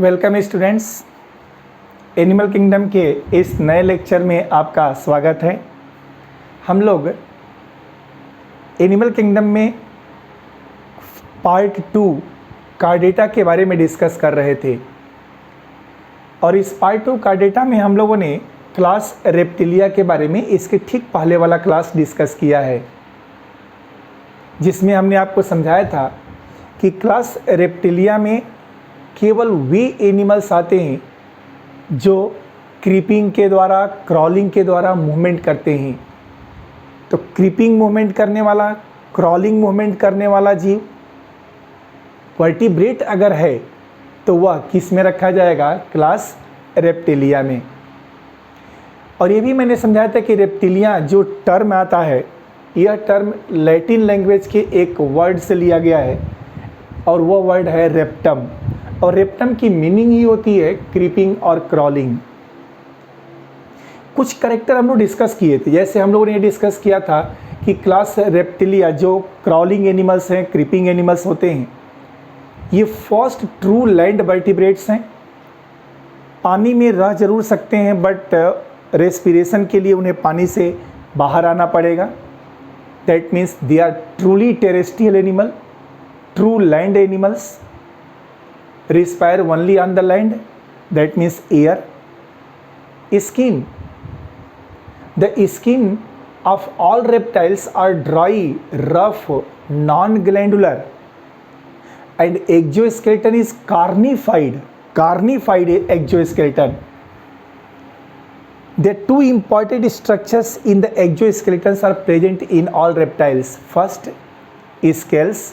Welcome students, animal kingdom के इस नए लेक्चर में आपका स्वागत है। हम लोग एनिमल किंगडम में पार्ट 2 कार्डेटा के बारे में डिस्कस कर रहे थे और इस पार्ट 2 कार्डेटा में हम लोगों ने क्लास रेप्टिलिया के बारे में इसके ठीक पहले वाला क्लास डिस्कस किया है, जिसमें हमने आपको समझाया था कि क्लास रेप्टिलिया में केवल वे एनिमल्स आते हैं जो क्रीपिंग के द्वारा, क्रॉलिंग के द्वारा मूवमेंट करते हैं। तो क्रीपिंग मूवमेंट करने वाला, क्रॉलिंग मूवमेंट करने वाला जीव वर्टिब्रेट अगर है तो वह किस में रखा जाएगा? क्लास रेप्टिलिया में। और ये भी मैंने समझाया था कि रेप्टिलिया जो टर्म आता है, यह टर्म लैटिन लैंग्वेज के एक वर्ड से लिया गया है और वह वर्ड है रेप्टम। और रेप्टम की मीनिंग ही होती है क्रीपिंग और क्रॉलिंग। कुछ कैरेक्टर हम लोग डिस्कस किए थे, जैसे हम लोगों ने डिस्कस किया था कि क्लास रेप्टिलिया जो क्रॉलिंग एनिमल्स हैं, क्रीपिंग एनिमल्स होते हैं, ये फर्स्ट ट्रू लैंड वर्टिब्रेट्स हैं। पानी में रह जरूर सकते हैं बट रेस्पिरेशन के लिए उन्हें पानी से बाहर आना पड़ेगा। That means they are truly terrestrial animal, true land animals, respire only on the land, that means air. Skin, the skin of all reptiles are dry, rough, non-glandular, and exoskeleton is carnified exoskeleton. The two important structures in the exoskeletons are present in all reptiles. First, scales,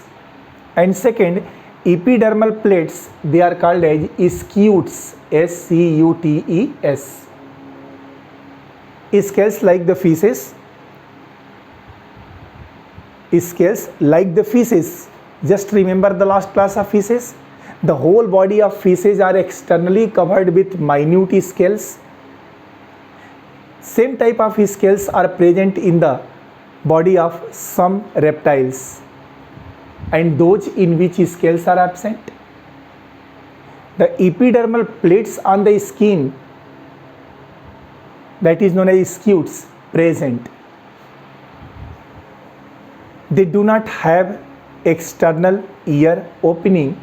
and second, epidermal plates. They are called as scutes, S-C-U-T-E-S. Scales like the fishes. Scales like the fishes. Just remember the last class of fishes. The whole body of fishes are externally covered with minute scales. Same type of scales are present in the body of some reptiles, and those in which scales are absent. The epidermal plates on the skin, that is known as scutes, present. They do not have external ear opening.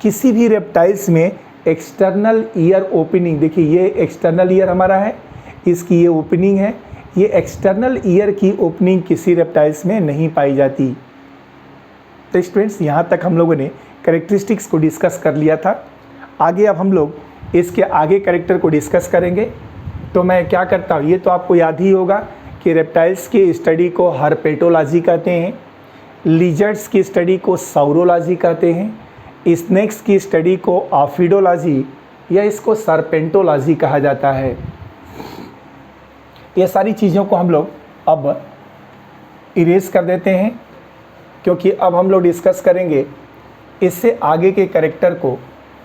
किसी भी reptiles में external ear opening, देखिए ये external ear हमारा है, इसकी ये opening है, ये एक्सटर्नल ईयर की ओपनिंग किसी रेप्टाइल्स में नहीं पाई जाती। तो स्टूडेंट्स, यहाँ तक हम लोगों ने कैरेक्टरिस्टिक्स को डिस्कस कर लिया था। आगे अब हम लोग इसके आगे कैरेक्टर को डिस्कस करेंगे। तो मैं क्या करता हूँ, ये तो आपको याद ही होगा कि रेप्टाइल्स की स्टडी को हर्पेटोलॉजी कहते हैं, लिजर्ड्स की स्टडी को साउरोलॉजी कहते हैं, स्नेक्स की स्टडी को ऑफिडोलॉजी या इसको सर्पेंटोलॉजी कहा जाता है। ये सारी चीज़ों को हम लोग अब इरेज कर देते हैं, क्योंकि अब हम लोग डिस्कस करेंगे इससे आगे के कैरेक्टर को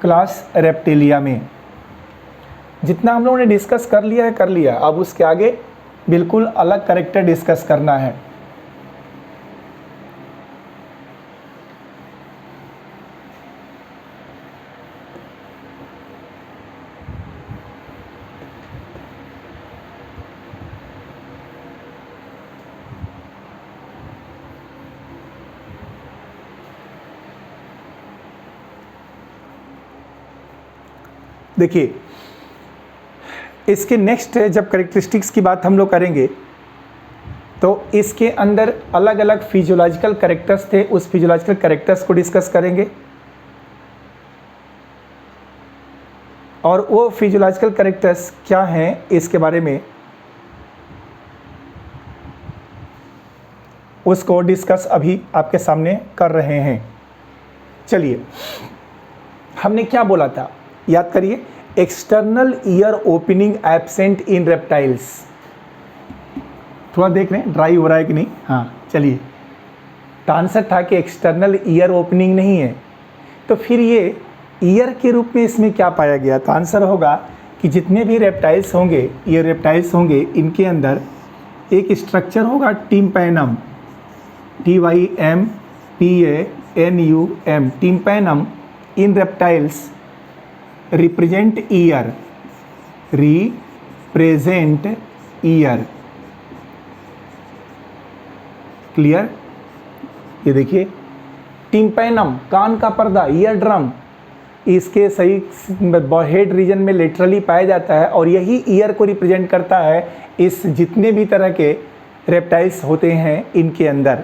क्लास रेप्टिलिया में। जितना हम लोगों ने डिस्कस कर लिया है कर लिया, अब उसके आगे बिल्कुल अलग कैरेक्टर डिस्कस करना है। देखिए, इसके नेक्स्ट जब कैरेक्टरिस्टिक्स की बात हम लोग करेंगे तो इसके अंदर अलग अलग फिजियोलॉजिकल कैरेक्टर्स थे, उस फिजियोलॉजिकल कैरेक्टर्स को डिस्कस करेंगे और वो फिजियोलॉजिकल कैरेक्टर्स क्या हैं इसके बारे में उसको डिस्कस अभी आपके सामने कर रहे हैं। चलिए, हमने क्या बोला था याद करिए, external ear opening absent in reptiles. थोड़ा देख रहे हैं ड्राई हो रहा है कि नहीं? हाँ, चलिए। तो आंसर था कि एक्सटर्नल ईयर ओपनिंग नहीं है, तो फिर ये ईयर के रूप में इसमें क्या पाया गया? तो आंसर होगा कि जितने भी रेप्टाइल्स होंगे, ये रेप्टाइल्स होंगे, इनके अंदर एक स्ट्रक्चर होगा tympanum, TYMPANUM, tympanum in reptiles represent year, represent year. Clear? ये देखिए, टिम्पैनम कान का पर्दा, ईयर ड्रम, इसके सही हेड रीजन में लेटरली पाया जाता है और यही ईयर को रिप्रेजेंट करता है इस जितने भी तरह के रेप्टाइल्स होते हैं इनके अंदर।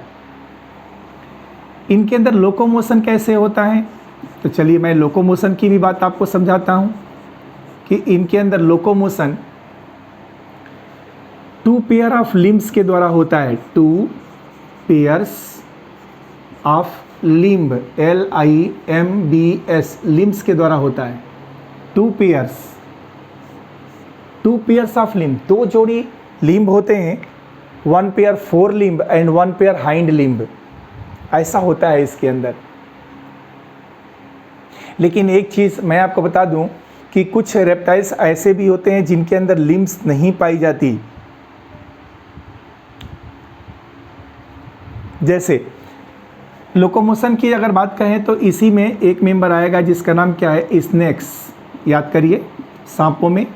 इनके अंदर लोकोमोशन कैसे होता है, तो चलिए मैं लोकोमोशन की भी बात आपको समझाता हूँ कि इनके अंदर लोकोमोशन 2 पेयर ऑफ लिम्ब्स के द्वारा होता है। 2 pairs of limb, LIMBS, limbs के द्वारा होता है। 2 पेयर्स ऑफ लिम्ब, 2 जोड़ी लिम्ब होते हैं। 1 pair four limb and 1 pair hind limb, ऐसा होता है इसके अंदर। लेकिन एक चीज़ मैं आपको बता दूं कि कुछ रेप्टाइल्स ऐसे भी होते हैं जिनके अंदर लिम्ब्स नहीं पाई जाती। जैसे लोकोमोशन की अगर बात कहें तो इसी में एक मेंबर आएगा जिसका नाम क्या है, स्नेक्स। याद करिए, सांपों में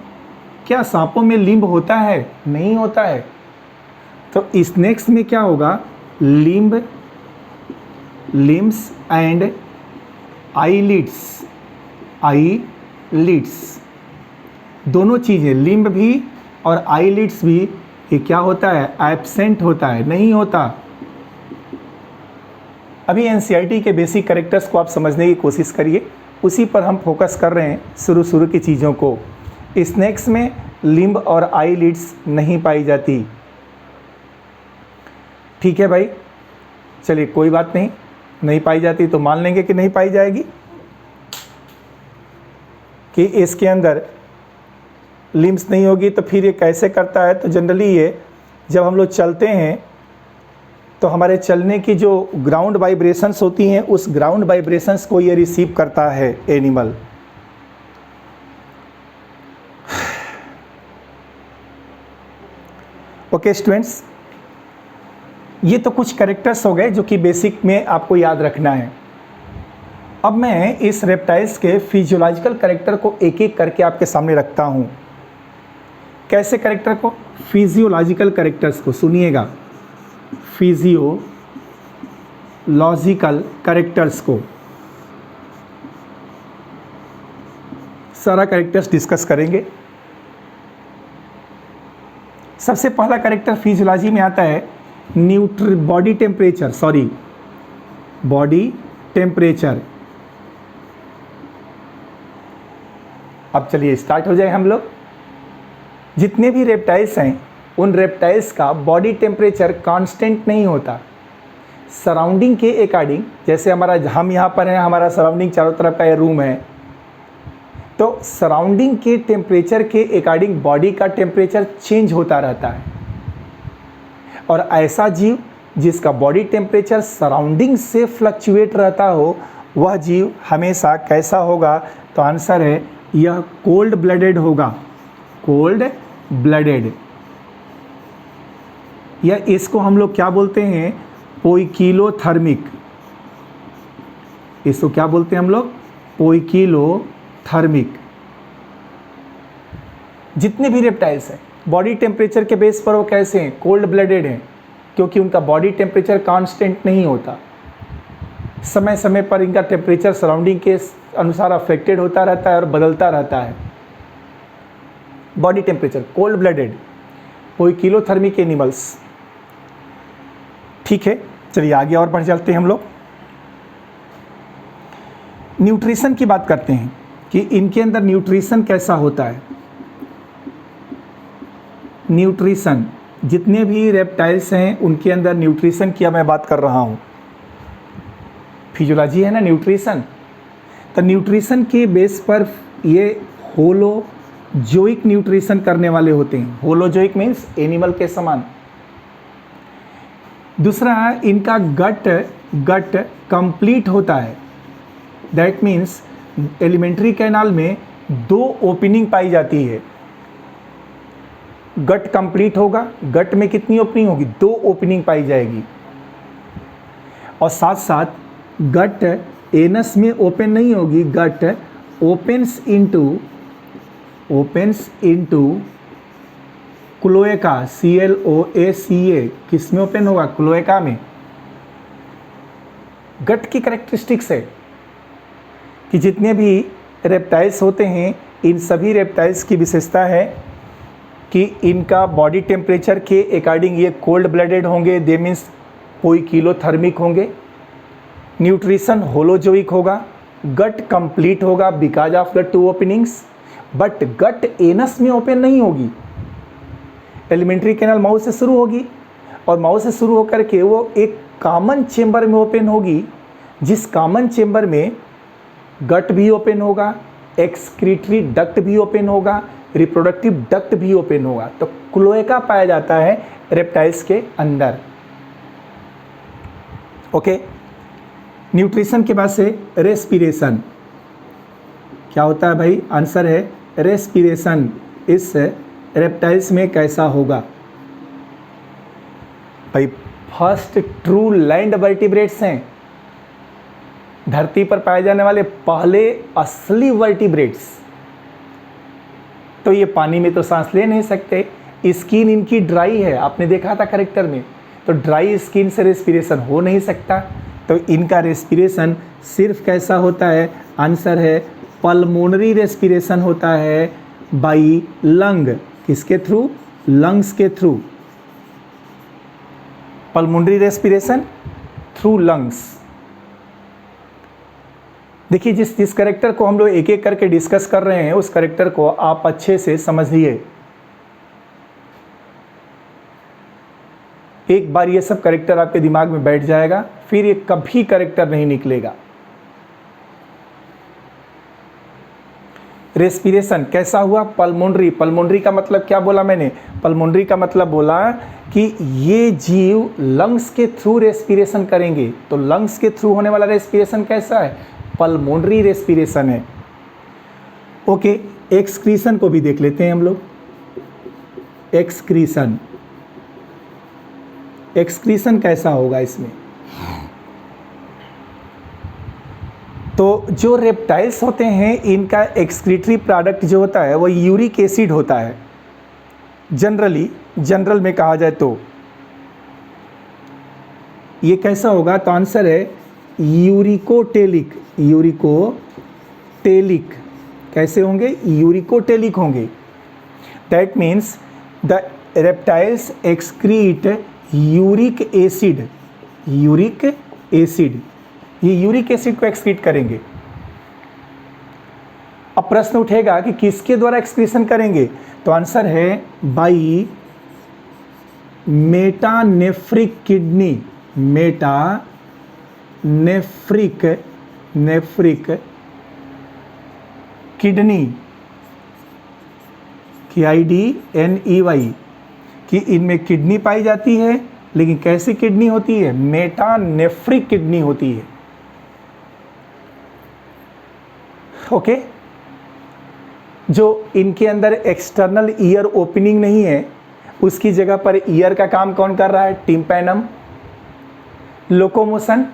क्या सांपों में लिम्ब होता है? नहीं होता है। तो स्नेक्स में क्या होगा, limb, limbs and eyelids, eyelids दोनों चीज़ें, लिम्ब भी और आईलिड्स भी, ये क्या होता है, एब्सेंट होता है, नहीं होता। अभी एनसीईआरटी के बेसिक कैरेक्टर्स को आप समझने की कोशिश करिए, उसी पर हम फोकस कर रहे हैं शुरू की चीज़ों को। स्नेक्स में लिम्ब और आईलिड्स नहीं पाई जाती। ठीक है भाई, चलिए कोई बात नहीं, नहीं पाई जाती तो मान लेंगे कि नहीं पाई जाएगी, कि इसके अंदर लिम्ब्स नहीं होगी। तो फिर ये कैसे करता है, तो जनरली ये जब हम लोग चलते हैं तो हमारे चलने की जो ग्राउंड वाइब्रेशंस होती हैं, उस ग्राउंड वाइब्रेशंस को ये रिसीव करता है एनिमल। ओके स्टूडेंट्स, ये तो कुछ कैरेक्टर्स हो गए जो कि बेसिक में आपको याद रखना है। अब मैं इस रेप्टाइल्स के फिजियोलॉजिकल कैरेक्टर को एक एक करके आपके सामने रखता हूँ। कैसे कैरेक्टर को, फिजियोलॉजिकल कैरेक्टर्स को सुनिएगा, फिजियोलॉजिकल कैरेक्टर्स को सारा कैरेक्टर्स डिस्कस करेंगे। सबसे पहला कैरेक्टर फिजियोलॉजी में आता है बॉडी टेम्परेचर। अब चलिए स्टार्ट हो जाए हम लोग। जितने भी रेप्टाइल्स हैं उन रेप्टाइल्स का बॉडी टेम्परेचर कांस्टेंट नहीं होता। सराउंडिंग के अकॉर्डिंग, जैसे हम यहाँ पर हैं, हमारा सराउंडिंग चारों तरफ का ये रूम है, तो सराउंडिंग के टेम्परेचर के अकॉर्डिंग बॉडी का टेम्परेचर चेंज होता रहता है। और ऐसा जीव जिसका बॉडी टेम्परेचर सराउंडिंग से फ्लक्चुएट रहता हो, वह जीव हमेशा कैसा होगा, तो आंसर है यह कोल्ड ब्लडेड होगा। कोल्ड ब्लडेड, या इसको हम लोग क्या बोलते हैं, पोइकिलोथर्मिक। इसको क्या बोलते हैं हम लोग, पोइकिलोथर्मिक। जितने भी रेप्टाइल्स हैं बॉडी टेम्परेचर के बेस पर वो कैसे हैं, कोल्ड ब्लडेड हैं, क्योंकि उनका बॉडी टेम्परेचर कांस्टेंट नहीं होता। समय समय पर इनका टेम्परेचर सराउंडिंग के अनुसार अफेक्टेड होता रहता है और बदलता रहता है। Body temperature cold blooded, poikilothermic animals. ठीक है, चलिए आगे और बढ़ चलते हैं हम लोग। न्यूट्रिशन की बात करते हैं कि इनके अंदर न्यूट्रिशन कैसा होता है। न्यूट्रिशन, जितने भी रेप्टाइल्स हैं उनके अंदर न्यूट्रिशन की मैं बात कर रहा हूँ। फिजियोलॉजी है ना न्यूट्रिशन, तो न्यूट्रिशन के बेस पर ये होलोजोइक न्यूट्रिशन करने वाले होते हैं। होलोजोइक मीन्स एनिमल के समान। दूसरा, इनका गट कंप्लीट होता है। दैट मीन्स एलिमेंट्री कैनाल में 2 ओपनिंग पाई जाती है। गट कंप्लीट होगा, गट में कितनी ओपनिंग होगी, 2 ओपनिंग पाई जाएगी। और साथ साथ गट एनस में ओपन नहीं होगी, गट ओपन्स इनटू क्लोएका, CLOACA, किस में ओपन होगा? क्लोएका में। गट की कैरेक्टरिस्टिक्स है कि जितने भी रेप्टाइल्स होते हैं, इन सभी रेप्टाइल्स की विशेषता है कि इनका बॉडी टेम्परेचर के अकॉर्डिंग ये कोल्ड ब्लडेड होंगे, दे मीन्स पोइकिलोथर्मिक होंगे। न्यूट्रिशन होलोजोइक होगा। गट कंप्लीट होगा because of the 2 openings, but gut anus में ओपन नहीं होगी। एलिमेंट्री कैनल माउथ से शुरू होगी और माउथ से शुरू होकर के वो एक कॉमन चेंबर में ओपन होगी, जिस कॉमन चेंबर में गट भी ओपन होगा, एक्सक्रीटरी डक्ट भी ओपन होगा, रिप्रोडक्टिव डक्ट भी ओपन होगा। तो क्लोएका पाया जाता है रेप्टाइल्स के अंदर। ओके, न्यूट्रिशन के बाद से रेस्पिरेशन क्या होता है भाई? आंसर है रेस्पिरेशन इस रेप्टाइल्स में कैसा होगा भाई? फर्स्ट ट्रू लैंड वर्टिब्रेट्स हैं, धरती पर पाए जाने वाले पहले असली वर्टिब्रेट्स। तो ये पानी में तो सांस ले नहीं सकते, स्किन इनकी ड्राई है, आपने देखा था कैरेक्टर में, तो ड्राई स्किन से रेस्पिरेशन हो नहीं सकता। तो इनका रेस्पिरेशन सिर्फ कैसा होता है? आंसर है पल्मोनरी रेस्पिरेशन होता है बाई लंग। किसके थ्रू? लंग्स के through. Pulmonary respiration through lungs. देखिए, जिस कैरेक्टर को हम लोग एक एक करके डिस्कस कर रहे हैं, उस कैरेक्टर को आप अच्छे से समझिए। एक बार ये सब कैरेक्टर आपके दिमाग में बैठ जाएगा, फिर ये कभी कैरेक्टर नहीं निकलेगा। रेस्पिरेशन कैसा हुआ? पल्मोनरी। पल्मोनरी का मतलब क्या बोला मैंने? पल्मोनरी का मतलब बोला कि ये जीव लंग्स के थ्रू रेस्पिरेशन करेंगे। तो लंग्स के थ्रू होने वाला रेस्पिरेशन कैसा है? पल्मोनरी रेस्पिरेशन है। ओके, एक्सक्रीशन को भी देख लेते हैं हम लोग। एक्सक्रीशन, एक्सक्रीशन कैसा होगा इसमें? तो जो रेप्टाइल्स होते हैं, इनका एक्सक्रीटरी प्रोडक्ट जो होता है वो यूरिक एसिड होता है। जनरल में कहा जाए तो ये कैसा होगा? तो आंसर है यूरिकोटेलिक। यूरिकोटेलिक कैसे होंगे? यूरिकोटेलिक होंगे। That means the reptiles excrete uric acid. Uric acid, ये यूरिक एसिड को एक्सक्रीट करेंगे। अब प्रश्न उठेगा कि किसके द्वारा एक्सक्रीशन करेंगे? तो आंसर है by metanephric kidney. Metanephric kidney की IDNEY कि इनमें किडनी पाई जाती है, लेकिन कैसी किडनी होती है? मेटानेफ्रिक किडनी होती है। ओके, जो इनके अंदर एक्सटर्नल ईयर ओपनिंग नहीं है, उसकी जगह पर ईयर का काम कौन कर रहा है? Tympanum. Locomotion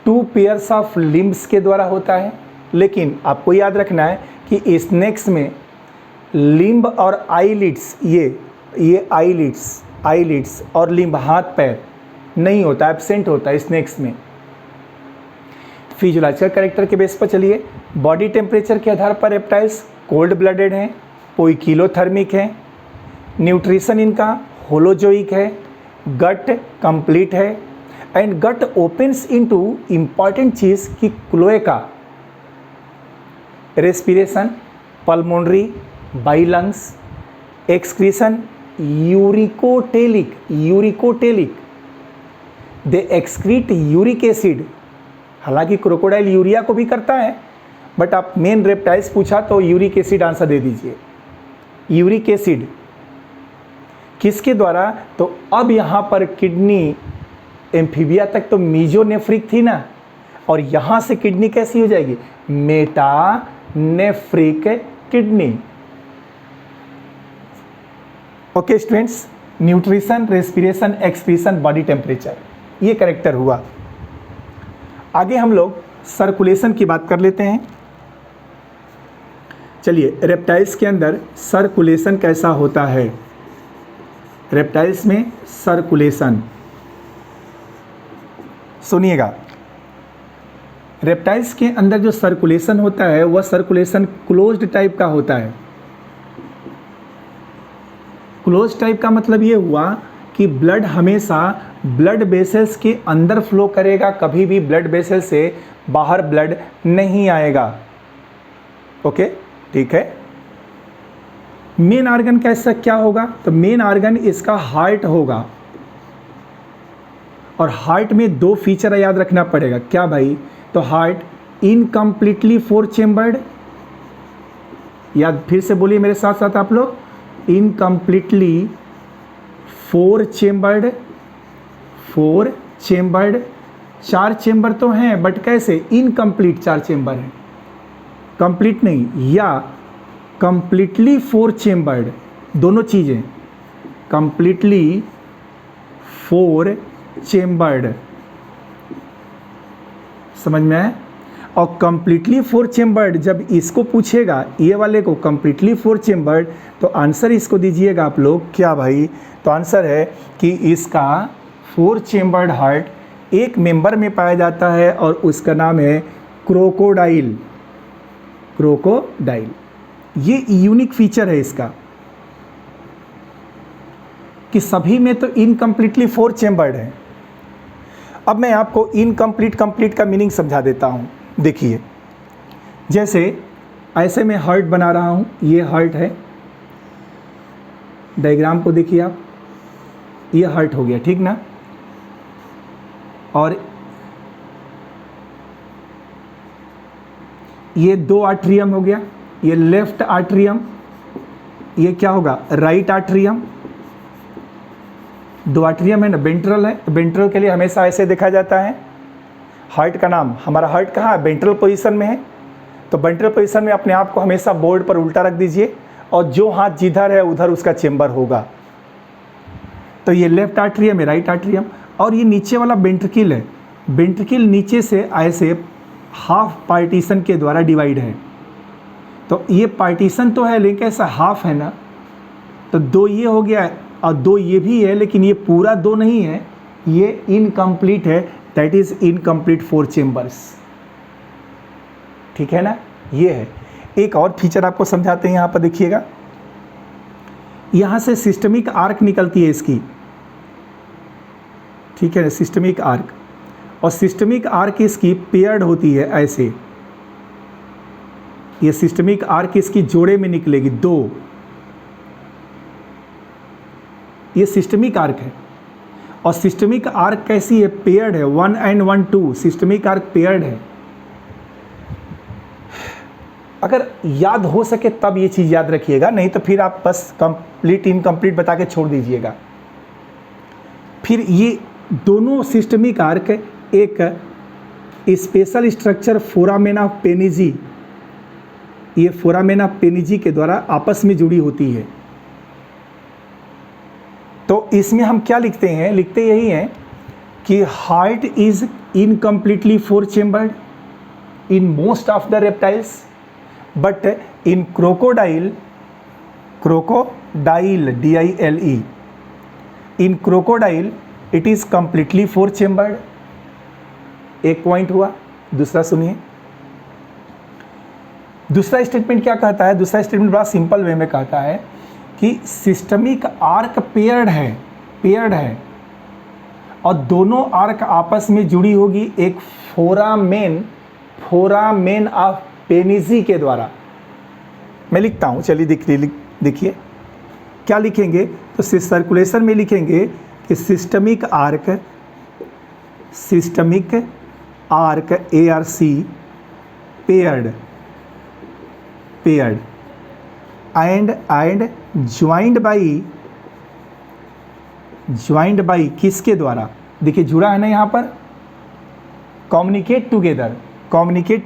2 pairs of limbs के द्वारा होता है, लेकिन आपको याद रखना है कि स्नेक्स में लिम्ब और आईलिड्स, ये आईलिड्स और लिम्ब, हाथ पैर नहीं होता, एब्सेंट होता है स्नेक्स में। फिजियोलॉजिकल कैरेक्टर के बेस पर चलिए। बॉडी टेम्परेचर के आधार पर रेप्टाइल्स कोल्ड ब्लडेड हैं, पोइकिलोथर्मिक हैं। न्यूट्रिशन इनका होलोजोइक है। गट कंप्लीट है and gut opens into important चीज़ की cloaca. Respiration pulmonary by lungs. Excretion uricotelic. They excrete uric acid. हालांकि क्रोकोडाइल यूरिया को भी करता है, बट आप मेन रेप्टाइल्स पूछा तो यूरिक एसिड आंसर दे दीजिए। यूरिक एसिड किसके द्वारा? तो अब यहाँ पर किडनी, एम्फीबिया तक तो मीजोनेफ्रिक थी ना, और यहाँ से किडनी कैसी हो जाएगी? Metanephric kidney. Okay students, nutrition, respiration, excretion, body temperature, ये कैरेक्टर हुआ। आगे हम लोग सर्कुलेशन की बात कर लेते हैं। चलिए, रेप्टाइल्स के अंदर सर्कुलेशन कैसा होता है? रेप्टाइल्स में सर्कुलेशन, सुनिएगा, रेप्टाइल्स के अंदर जो सर्कुलेशन होता है वह सर्कुलेशन क्लोज्ड टाइप का होता है। क्लोज टाइप का मतलब ये हुआ कि ब्लड हमेशा ब्लड वेसल्स के अंदर फ्लो करेगा, कभी भी ब्लड वेसल से बाहर ब्लड नहीं आएगा। ओके, ठीक है। मेन ऑर्गन कैसा क्या होगा? तो मेन ऑर्गन इसका हार्ट होगा, और हार्ट में दो फीचर याद रखना पड़ेगा। क्या भाई? तो हार्ट इनकम्प्लीटली 4 चेम्बर्ड, याद फिर से बोलिए मेरे साथ साथ आप लोग, इनकम्प्लीटली 4 चेम्बर्ड, 4 चेम्बर्ड, 4 चेम्बर तो हैं बट कैसे? इनकम्प्लीट 4 चेम्बर हैं, कंप्लीट नहीं, या कंप्लीटली 4 चेम्बर्ड, दोनों चीज़ें, कंप्लीटली 4 चेम्बर्ड, समझ में आया? और कंप्लीटली 4 चेम्बर्ड जब इसको पूछेगा, ये वाले को कंप्लीटली 4 चेम्बर्ड, तो आंसर इसको दीजिएगा आप लोग, क्या भाई? तो आंसर है कि इसका 4 चेम्बर्ड हार्ट एक मेंबर में पाया जाता है और उसका नाम है क्रोकोडाइल। क्रोकोडाइल, ये यूनिक फीचर है इसका कि सभी में तो इनकम्प्लीटली 4 चेम्बर्ड है। अब मैं आपको इनकम्प्लीट कंप्लीट का मीनिंग समझा देता हूँ। देखिए, जैसे ऐसे मैं हार्ट बना रहा हूँ, ये हार्ट है, डायग्राम को देखिए आप, ये हार्ट हो गया, ठीक ना? और ये 2 आर्टरियम हो गया, ये लेफ्ट आर्टरियम, ये क्या होगा? Right atrium. 2 आर्टरियम है ना, वेंट्रल है, वेंट्रल के लिए हमेशा ऐसे देखा जाता है। हार्ट का नाम, हमारा हार्ट कहाँ है? वेंट्रल पोजीशन में है, तो वेंट्रल पोजीशन में अपने आप को हमेशा बोर्ड पर उल्टा रख दीजिए, और जो हाथ जिधर है उधर उसका चेम्बर होगा। तो ये लेफ्ट आर्टरियम है, राइट आर्टरियम, और ये नीचे वाला वेंट्रिकल है। वेंट्रिकल नीचे से ऐसे हाफ पार्टीशन के द्वारा डिवाइड है। तो ये पार्टीशन तो है लेकिन कैसा? हाफ है ना, तो 2 ये हो गया और 2 ये भी है, लेकिन ये पूरा 2 नहीं है, ये इनकम्प्लीट है, दैट इज इनकम्प्लीट 4 चेम्बर्स, ठीक है ना? ये है। एक और फीचर आपको समझाते हैं, यहाँ पर देखिएगा, यहाँ से सिस्टमिक आर्क निकलती है इसकी, ठीक है, सिस्टमिक आर्क, और सिस्टमिक आर्क इसकी पेयर्ड होती है ऐसे, ये सिस्टमिक आर्क इसकी जोड़े में निकलेगी 2, ये सिस्टमिक आर्क है। और सिस्टमिक आर्क कैसी है? पेयर्ड है, 1 and 1 2, सिस्टमिक आर्क पेयर्ड है। अगर याद हो सके तब ये चीज़ याद रखिएगा, नहीं तो फिर आप बस कंप्लीट इनकम्प्लीट बता के छोड़ दीजिएगा। फिर ये दोनों सिस्टमिक आर्क एक स्पेशल स्ट्रक्चर फोरामेना पेनिजी, ये फोरामेना पेनिजी के द्वारा आपस में जुड़ी होती है। तो इसमें हम क्या लिखते हैं? लिखते यही हैं कि heart is incompletely 4 chambered in most of the reptiles, but in crocodile, DILE, in crocodile it is completely 4 chambered. एक पॉइंट हुआ। दूसरा सुनिए, दूसरा स्टेटमेंट क्या कहता है? दूसरा स्टेटमेंट बड़ा सिंपल वे में कहता है कि सिस्टमिक आर्क पेयर्ड है और दोनों आर्क आपस में जुड़ी होगी एक फोरामेन ऑफ पेनिजी के द्वारा। मैं लिखता हूँ, चलिए देखिए क्या लिखेंगे। तो सर्कुलेशन में लिखेंगे कि systemic arch ARC paired and joined by किसके द्वारा? देखिए जुड़ा है ना यहाँ पर, communicate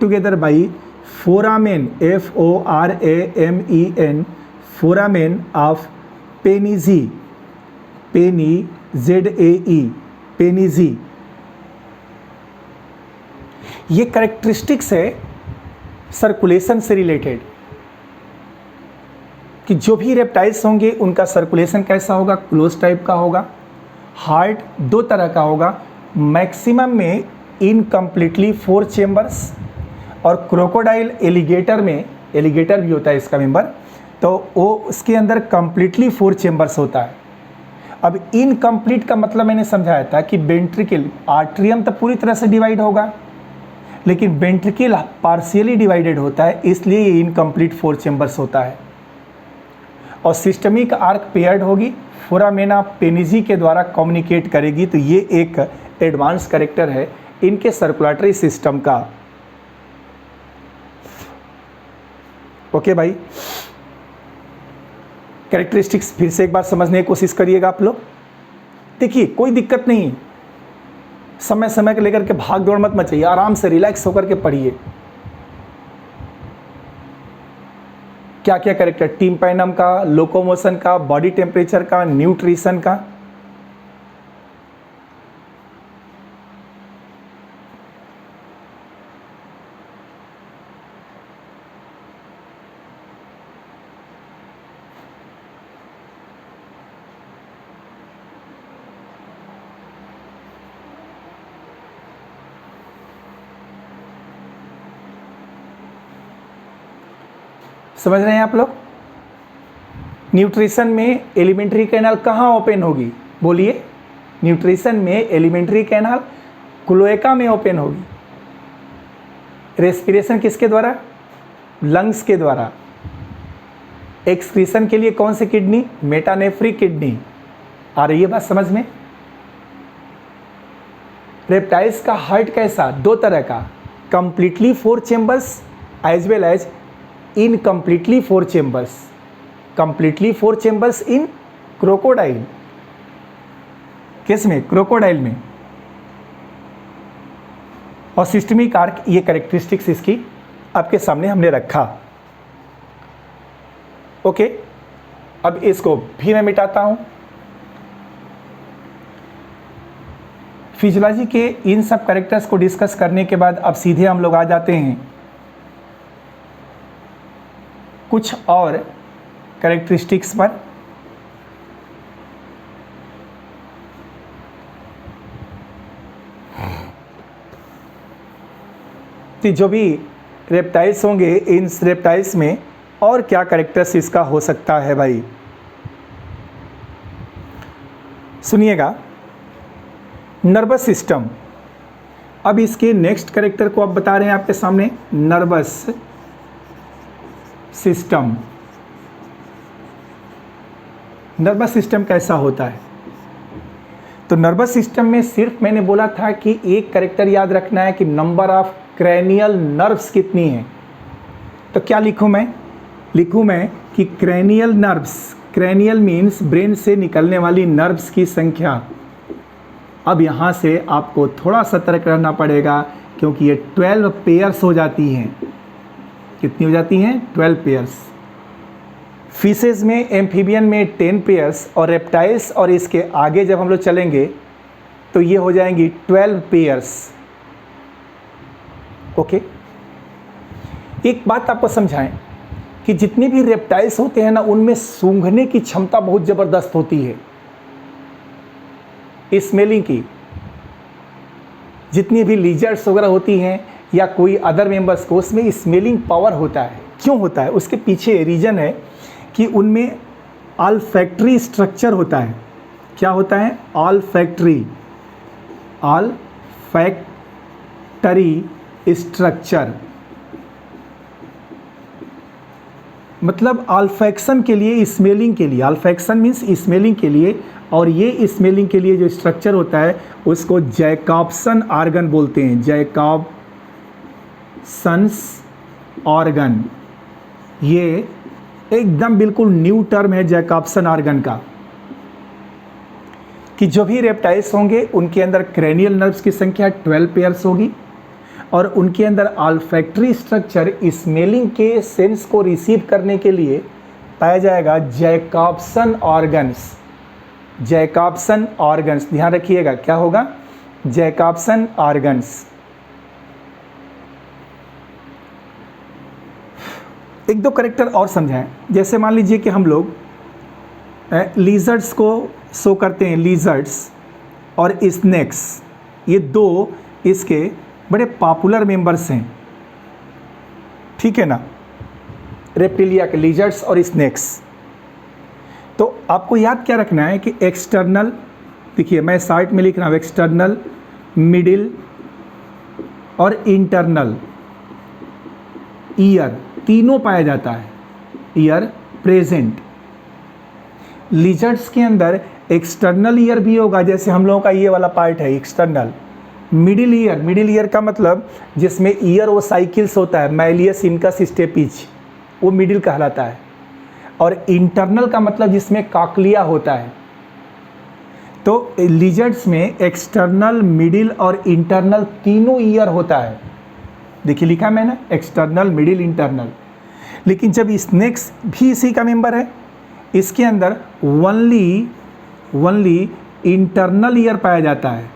together by foramen, FORAMEN, foramen of Panizza, ZAE, Panizza. ये कैरेक्टरिस्टिक्स है सर्कुलेशन से रिलेटेड। कि जो भी रेप्टाइल्स होंगे उनका सर्कुलेशन कैसा होगा, क्लोज टाइप का होगा। हार्ट दो तरह का होगा, मैक्सिमम में इनकम्प्लीटली 4 चेम्बर्स, और क्रोकोडाइल एलिगेटर में, एलिगेटर भी होता है इसका मेंबर, तो वो उसके अंदर कम्प्लीटली 4 चेम्बर्स होता है। अब इनकम्प्लीट का मतलब मैंने समझाया था कि वेंट्रिकल, आर्ट्रियम तो पूरी तरह से डिवाइड होगा, लेकिन वेंट्रिकल पार्शियली डिवाइडेड होता है, इसलिए ये इनकम्प्लीट 4 चेम्बर्स होता है। और सिस्टमिक आर्क पेयर्ड होगी, फोरामेना पेनिजी के द्वारा कम्युनिकेट करेगी। तो ये एक एडवांस कैरेक्टर है इनके सर्कुलेटरी सिस्टम का। ओके भाई, कैरेक्टरिस्टिक्स फिर से एक बार समझने की कोशिश करिएगा आप लोग। देखिए कोई दिक्कत नहीं, समय समय के लेकर के भाग दौड़ मत मचाइए, आराम से रिलैक्स होकर के पढ़िए। क्या क्या कैरेक्टर, टिम्पैनम का, लोकोमोशन का, बॉडी टेम्परेचर का, न्यूट्रिशन का। समझ रहे हैं आप लोग? न्यूट्रिशन में एलिमेंट्री कैनाल कहाँ ओपन होगी, बोलिए? न्यूट्रिशन में एलिमेंट्री कैनाल क्लोएका में ओपन होगी। रेस्पिरेशन किसके द्वारा? लंग्स के द्वारा। एक्सक्रीशन के लिए कौन सी किडनी? Metanephric kidney. आ रही है बात समझ में? रेप्टाइल्स का हार्ट कैसा? दो तरह का, completely 4 chambers as well as incompletely 4 chambers. Completely 4 chambers in crocodile. किस में? क्रोकोडाइल में। और सिस्टमिक आर्क, ये कैरेक्टरिस्टिक्स इसकी आपके सामने हमने रखा। ओके, अब इसको भी मैं मिटाता हूं। फिजियोलॉजी के इन सब कैरेक्टर्स को डिस्कस करने के बाद अब सीधे हम लोग आ जाते हैं कुछ और कैरेक्टरिस्टिक्स पर। तो जो भी रेप्टाइल्स होंगे, इन रेप्टाइल्स में और क्या कैरेक्टर्स इसका हो सकता है भाई, सुनिएगा। नर्वस सिस्टम, अब इसके नेक्स्ट कैरेक्टर को अब बता रहे हैं आपके सामने, नर्वस सिस्टम। नर्वस सिस्टम कैसा होता है? तो नर्वस सिस्टम में सिर्फ मैंने बोला था कि एक कैरेक्टर याद रखना है कि नंबर ऑफ क्रैनियल नर्व्स कितनी है। तो क्या लिखूं मैं? लिखूं मैं कि cranial nerves, cranial means brain से निकलने वाली नर्व्स की संख्या। अब यहाँ से आपको थोड़ा सतर्क रहना पड़ेगा क्योंकि ये 12 पेयर्स हो जाती हैं। कितनी हो जाती हैं? 12 पेयर्स। फिशेज में, एम्फीबियन में 10 पेयर्स, और रेप्टाइल्स और इसके आगे जब हम लोग चलेंगे तो ये हो जाएंगी 12 पेयर्स। ओके, एक बात आपको समझाएं कि जितने भी रेप्टाइल्स होते हैं ना, उनमें सूंघने की क्षमता बहुत ज़बरदस्त होती है, स्मेलिंग की। जितनी भी लीजर्ड्स वगैरह होती हैं या कोई अदर मेंबर्स को, उसमें स्मेलिंग पावर होता है। क्यों होता है? उसके पीछे रीज़न है कि उनमें ऑल्फैक्टरी स्ट्रक्चर होता है। क्या होता है? ऑल्फैक्टरी, ऑल्फैक्टरी स्ट्रक्चर, मतलब ऑल्फैक्शन के लिए, स्मेलिंग के लिए। ऑल्फैक्शन मीन्स स्मेलिंग के लिए, और ये स्मेलिंग के लिए जो स्ट्रक्चर होता है उसको जैकॉब्सन ऑर्गन बोलते हैं। जैकॉब्सन्स ऑर्गन, ये एकदम बिल्कुल न्यू टर्म है जैकॉब्सन ऑर्गन का। कि जो भी रेप्टाइल्स होंगे उनके अंदर क्रैनियल नर्व्स की संख्या 12 पेयर्स होगी, और उनके अंदर ऑल्फैक्टरी स्ट्रक्चर स्मेलिंग के सेंस को रिसीव करने के लिए पाया जाएगा जैकॉब्सन ऑर्गन्स। जैकॉब्सन ऑर्गन्स, ध्यान रखिएगा क्या होगा? जैकॉब्सन ऑर्गन्स। एक दो करेक्टर और समझाएं। जैसे मान लीजिए कि हम लोग लीजर्ड्स को शो करते हैं, लीजर्ड्स और स्नेक्स, ये दो इसके बड़े पॉपुलर मेंबर्स हैं, ठीक है ना, रेप्टिलिया के लीजर्ड्स और स्नेक्स। तो आपको याद क्या रखना है कि एक्सटर्नल, देखिए मैं साइड में लिख रहा हूँ, एक्सटर्नल, मिडिल और इंटरनल ईयर तीनों पाया जाता है, ईयर प्रेजेंट। लिजर्ड्स के अंदर एक्सटर्नल ईयर भी होगा, जैसे हम लोगों का ये वाला पार्ट है external. Middle ear, middle ear का मतलब जिसमें ईयर वो साइकिल्स होता है, मैलियस, इनकस, स्टेपिज, वो मिडिल कहलाता है। और इंटरनल का मतलब जिसमें काकलिया होता है। तो लिजर्ड्स में एक्सटर्नल, मिडिल और इंटरनल तीनों ईयर होता है। देखिए लिखा मैंने, एक्सटर्नल, मिडिल, इंटरनल। लेकिन जब स्नेक्स भी इसी का मेंबर है, इसके अंदर ओनली इंटरनल ईयर पाया जाता है।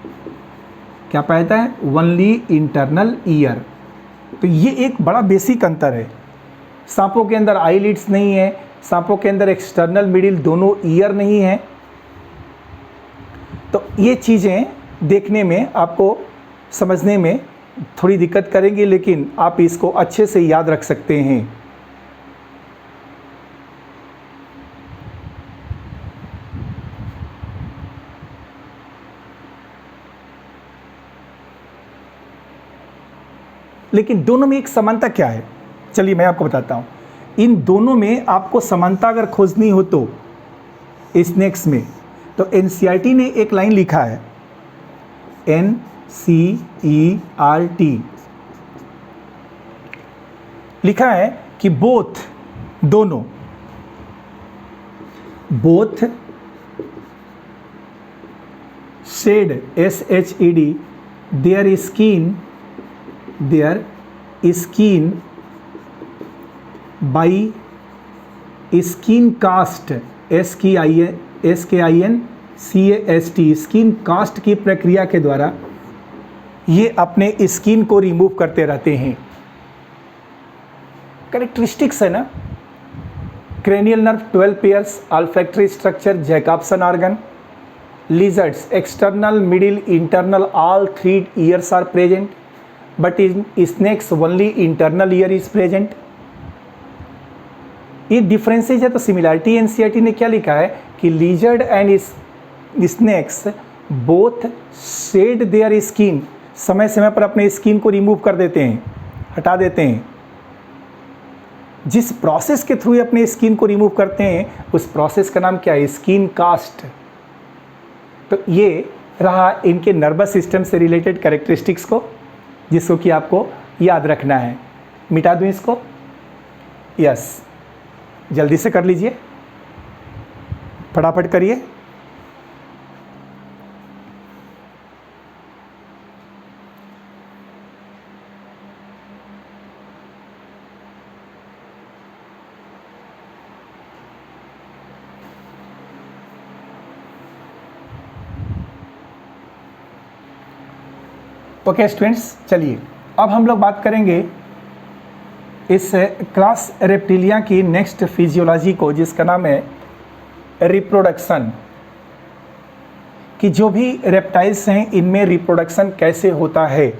क्या पाया जाता है? Only internal year. तो ये एक बड़ा बेसिक अंतर है। सांपों के अंदर आईलिड्स नहीं है, सांपों के अंदर एक्सटर्नल, मिडिल दोनों ईयर नहीं है। तो ये चीज़ें देखने में, आपको समझने में थोड़ी दिक्कत करेंगी, लेकिन आप इसको अच्छे से याद रख सकते हैं। लेकिन दोनों में एक समानता क्या है, चलिए मैं आपको बताता हूँ। इन दोनों में आपको समानता अगर खोजनी हो तो स्नेक्स में, तो एनसीईआरटी ने एक लाइन लिखा है, NCERT लिखा है कि बोथ, दोनों, both shed, SHED, their skin by skin cast, SKINCAST, skin cast की प्रक्रिया के द्वारा ये अपने स्किन को रिमूव करते रहते हैं। करेक्टरिस्टिक्स है ना, cranial nerve 12 pairs, olfactory structure, Jacobson organ. Lizards external, middle, internal, all 3 ears are present, but in snakes only internal ear is present. ये डिफरेंसेज है। तो सिमिलरिटी एनसीईआरटी ने क्या लिखा है कि lizard and snakes both shed their skin, समय समय पर अपने स्किन को रिमूव कर देते हैं, हटा देते हैं। जिस प्रोसेस के थ्रू अपने स्किन को रिमूव करते हैं उस प्रोसेस का नाम क्या है? Skin cast. तो ये रहा इनके नर्वस सिस्टम से रिलेटेड कैरेक्टरिस्टिक्स को, जिसको कि आपको याद रखना है। मिटा दूं इसको? यस, जल्दी से कर लीजिए, फटाफट करिए। ओके स्टूडेंट्स, चलिए अब हम लोग बात करेंगे इस क्लास रेप्टिलिया की नेक्स्ट फिजियोलॉजी को, जिसका नाम है रिप्रोडक्शन, कि जो भी रेप्टाइल्स हैं इनमें रिप्रोडक्शन कैसे होता है।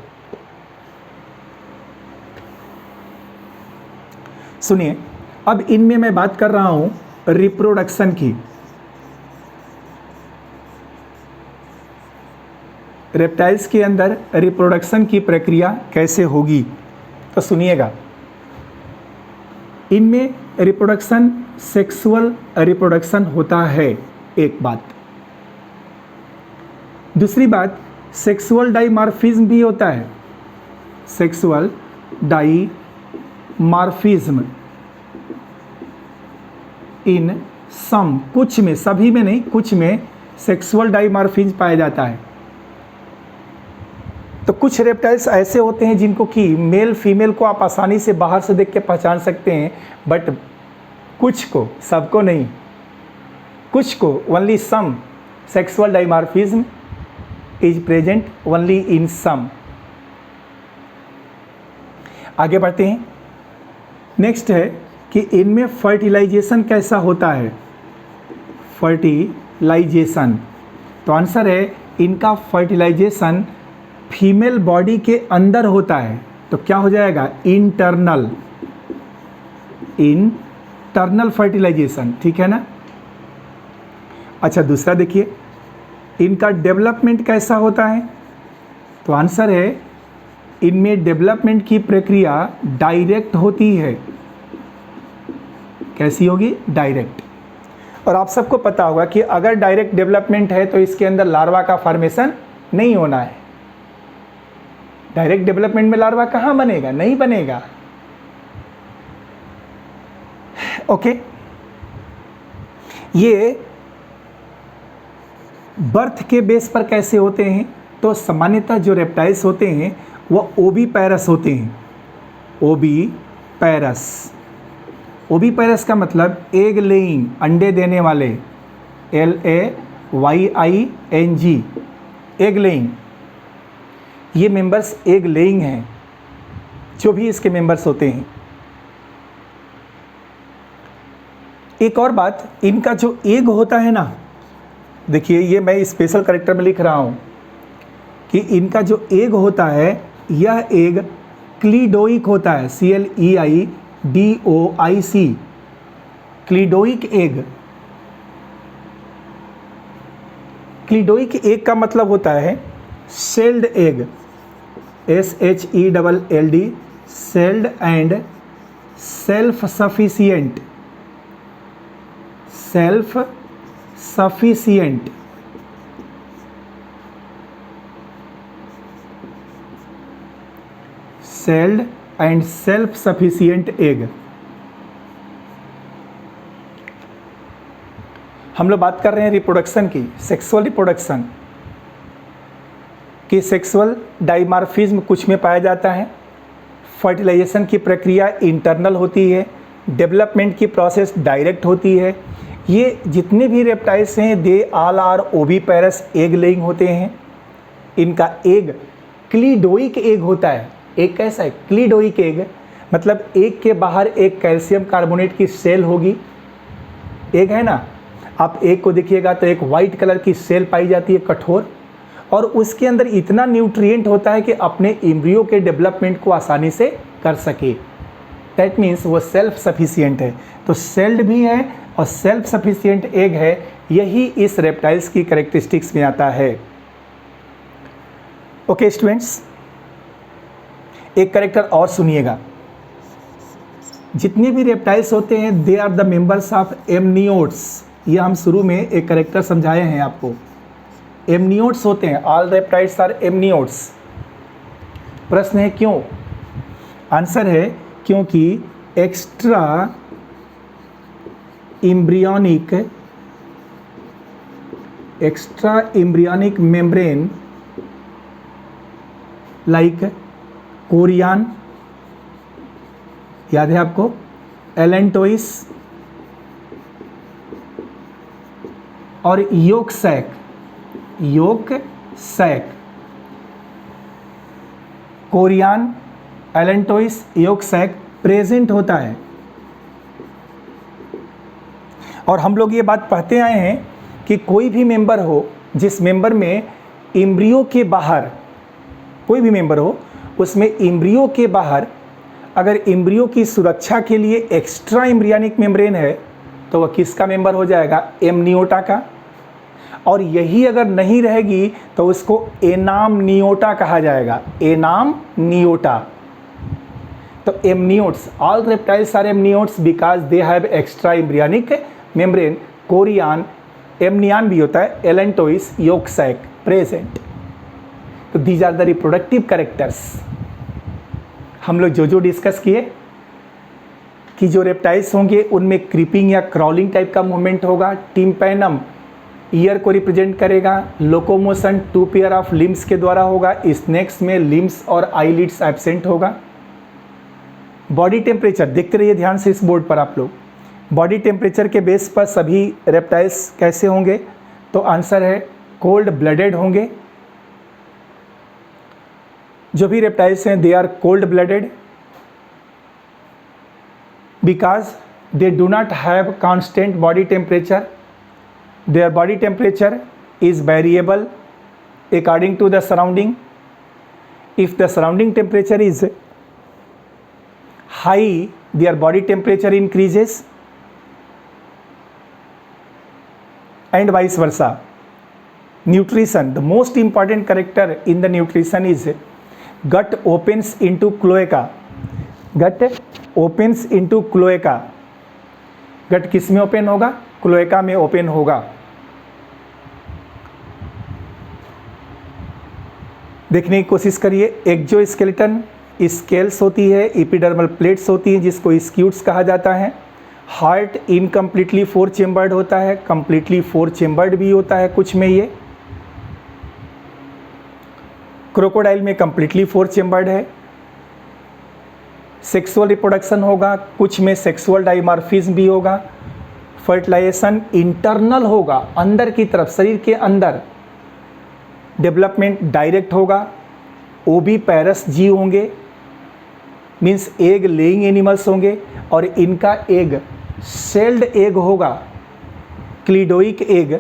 सुनिए, अब इनमें मैं बात कर रहा हूं रिप्रोडक्शन की। रेप्टाइल्स के अंदर रिप्रोडक्शन की प्रक्रिया कैसे होगी, तो सुनिएगा। इनमें रिप्रोडक्शन सेक्सुअल रिप्रोडक्शन होता है, एक बात। दूसरी बात, सेक्सुअल डाइमॉर्फिज्म भी होता है। सेक्सुअल डाइमॉर्फिज्म इन सम, कुछ में, सभी में नहीं, कुछ में सेक्सुअल डाइमॉर्फिज्म पाया जाता है। तो कुछ रेप्टाइल्स ऐसे होते हैं जिनको कि मेल फीमेल को आप आसानी से बाहर से देख के पहचान सकते हैं, बट कुछ को, सबको नहीं, कुछ को only some sexual dimorphism is present only in some. आगे बढ़ते हैं। नेक्स्ट है कि इनमें फर्टिलाइजेशन कैसा होता है, फर्टिलाइजेशन, तो आंसर है इनका फर्टिलाइजेशन फीमेल बॉडी के अंदर होता है, तो क्या हो जाएगा, इंटरनल फर्टिलाइजेशन, ठीक है ना। अच्छा दूसरा देखिए, इनका डेवलपमेंट कैसा होता है, तो आंसर है इनमें डेवलपमेंट की प्रक्रिया डायरेक्ट होती है। कैसी होगी, डायरेक्ट। और आप सबको पता होगा कि अगर डायरेक्ट डेवलपमेंट है तो इसके अंदर लार्वा का फॉर्मेशन नहीं होना है। डायरेक्ट डेवलपमेंट में लार्वा कहाँ बनेगा, नहीं बनेगा। ओके, ये बर्थ के बेस पर कैसे होते हैं, तो सामान्यतः जो रेप्टाइल्स होते हैं वह ओबीपैरस होते हैं। ओबीपैरस का मतलब एग लेइंग, अंडे देने वाले, LAYING, एग लेइंग। ये मेंबर्स एग लेइंग हैं, जो भी इसके मेंबर्स होते हैं। एक और बात, इनका जो एग होता है ना, देखिए ये मैं स्पेशल कैरेक्टर में लिख रहा हूँ कि इनका जो एग होता है यह एग क्लीडोइक होता है, CLEIDOIC, क्लीडोइक एग। क्लीडोइक एग का मतलब होता है sailed egg, SHELLD, celled and self sufficient, celled and self sufficient egg. हम लोग बात कर रहे हैं रिप्रोडक्शन की, सेक्सुअल रिप्रोडक्शन कि सेक्सुअल डाइमॉर्फिज्म कुछ में पाया जाता है, फर्टिलाइजेशन की प्रक्रिया इंटरनल होती है, डेवलपमेंट की प्रोसेस डायरेक्ट होती है। ये जितने भी रेप्टाइल्स हैं they all are oviparous egg laying होते हैं। इनका एग क्लीडोइक एग होता है। एग कैसा है, क्लीडोइक एग, मतलब एग के बाहर एक कैल्शियम कार्बोनेट की सेल होगी। एग है ना, आप एग को देखिएगा तो एक वाइट कलर की सेल पाई जाती है, कठोर, और उसके अंदर इतना न्यूट्रिएंट होता है कि अपने एम्ब्रियो के डेवलपमेंट को आसानी से कर सके। दैट मीन्स वो सेल्फ सफिशिएंट है। तो सेल्ड भी है और सेल्फ सफिशिएंट एग है, यही इस रेप्टाइल्स की कैरेक्टरिस्टिक्स में आता है। ओके स्टूडेंट्स, एक कैरेक्टर और सुनिएगा। जितने भी रेप्टाइल्स होते हैं they are the members of amniotes. ये हम शुरू में एक कैरेक्टर समझाए हैं आपको। एमनियोट्स होते हैं, ऑल रेप्टाइल्स आर एमनियोट्स। प्रश्न है क्यों? आंसर है क्योंकि extra embryonic membrane like chorion, याद है आपको, एलेंटोइस और yolk sac, chorion, allantois, yolk sac present होता है। और हम लोग ये बात पढ़ते आए हैं कि कोई भी मेंबर हो जिस मेंबर में एम्ब्रियो के बाहर, कोई भी मेंबर हो उसमें एम्ब्रियो के बाहर अगर एम्ब्रियो की सुरक्षा के लिए एक्स्ट्रा एम्ब्रियोनिक मेम्ब्रेन है तो वह किसका मेंबर हो जाएगा? एमनियोटा का। और यही अगर नहीं रहेगी तो उसको एनामनियोटा कहा जाएगा, एनामनियोटा। तो amniotes, all reptiles are amniotes because they have extra embryonic membrane. Chorion, amnion भी होता है, एलेंटोइस, योक सैक प्रेजेंट। तो these are the reproductive characters. हम लोग जो डिस्कस किए कि जो रेप्टाइल्स होंगे उनमें क्रीपिंग या क्रॉलिंग टाइप का मूवमेंट होगा। टिम्पैनम ईयर को रिप्रेजेंट करेगा। लोकोमोशन 2 पेयर ऑफ लिम्स के द्वारा होगा। स्नेक्स में लिम्स और आईलिड्स एब्सेंट होगा। बॉडी टेम्परेचर देखते रहिए ध्यान से इस बोर्ड पर आप लोग। बॉडी टेम्परेचर के बेस पर सभी रेप्टाइल्स कैसे होंगे? तो आंसर है कोल्ड ब्लडेड होंगे। जो भी रेप्टाइल्स हैं they are cold blooded because they do not have constant body temperature, their body temperature is variable according to the surrounding. If the surrounding temperature is high, their body temperature increases and vice versa. Nutrition, the most important character in the nutrition is gut opens into cloaca. Gut opens into cloaca. गट किस में open होगा? Cloaca में open होगा। देखने की कोशिश करिए। Exoskeleton scales होती है, एपिडर्मल प्लेट्स होती हैं जिसको स्क्यूट्स कहा जाता है। हार्ट इनकम्प्लीटली 4 चेम्बर्ड होता है, कंप्लीटली 4 चेम्बर्ड भी होता है कुछ में ये। क्रोकोडाइल में कंप्लीटली 4 चेम्बर्ड है। सेक्सुअल रिप्रोडक्शन होगा, कुछ में सेक्सुअल डाइमॉर्फिज्म भी होगा। फर्टिलाइजेशन इंटरनल होगा, अंदर की तरफ, शरीर के अंदर। डेवलपमेंट डायरेक्ट होगा। ओवी पैरस जीव होंगे, मीन्स एग लेइंग एनिमल्स होंगे, और इनका एग सेल्ड एग होगा, क्लिडोइक एग,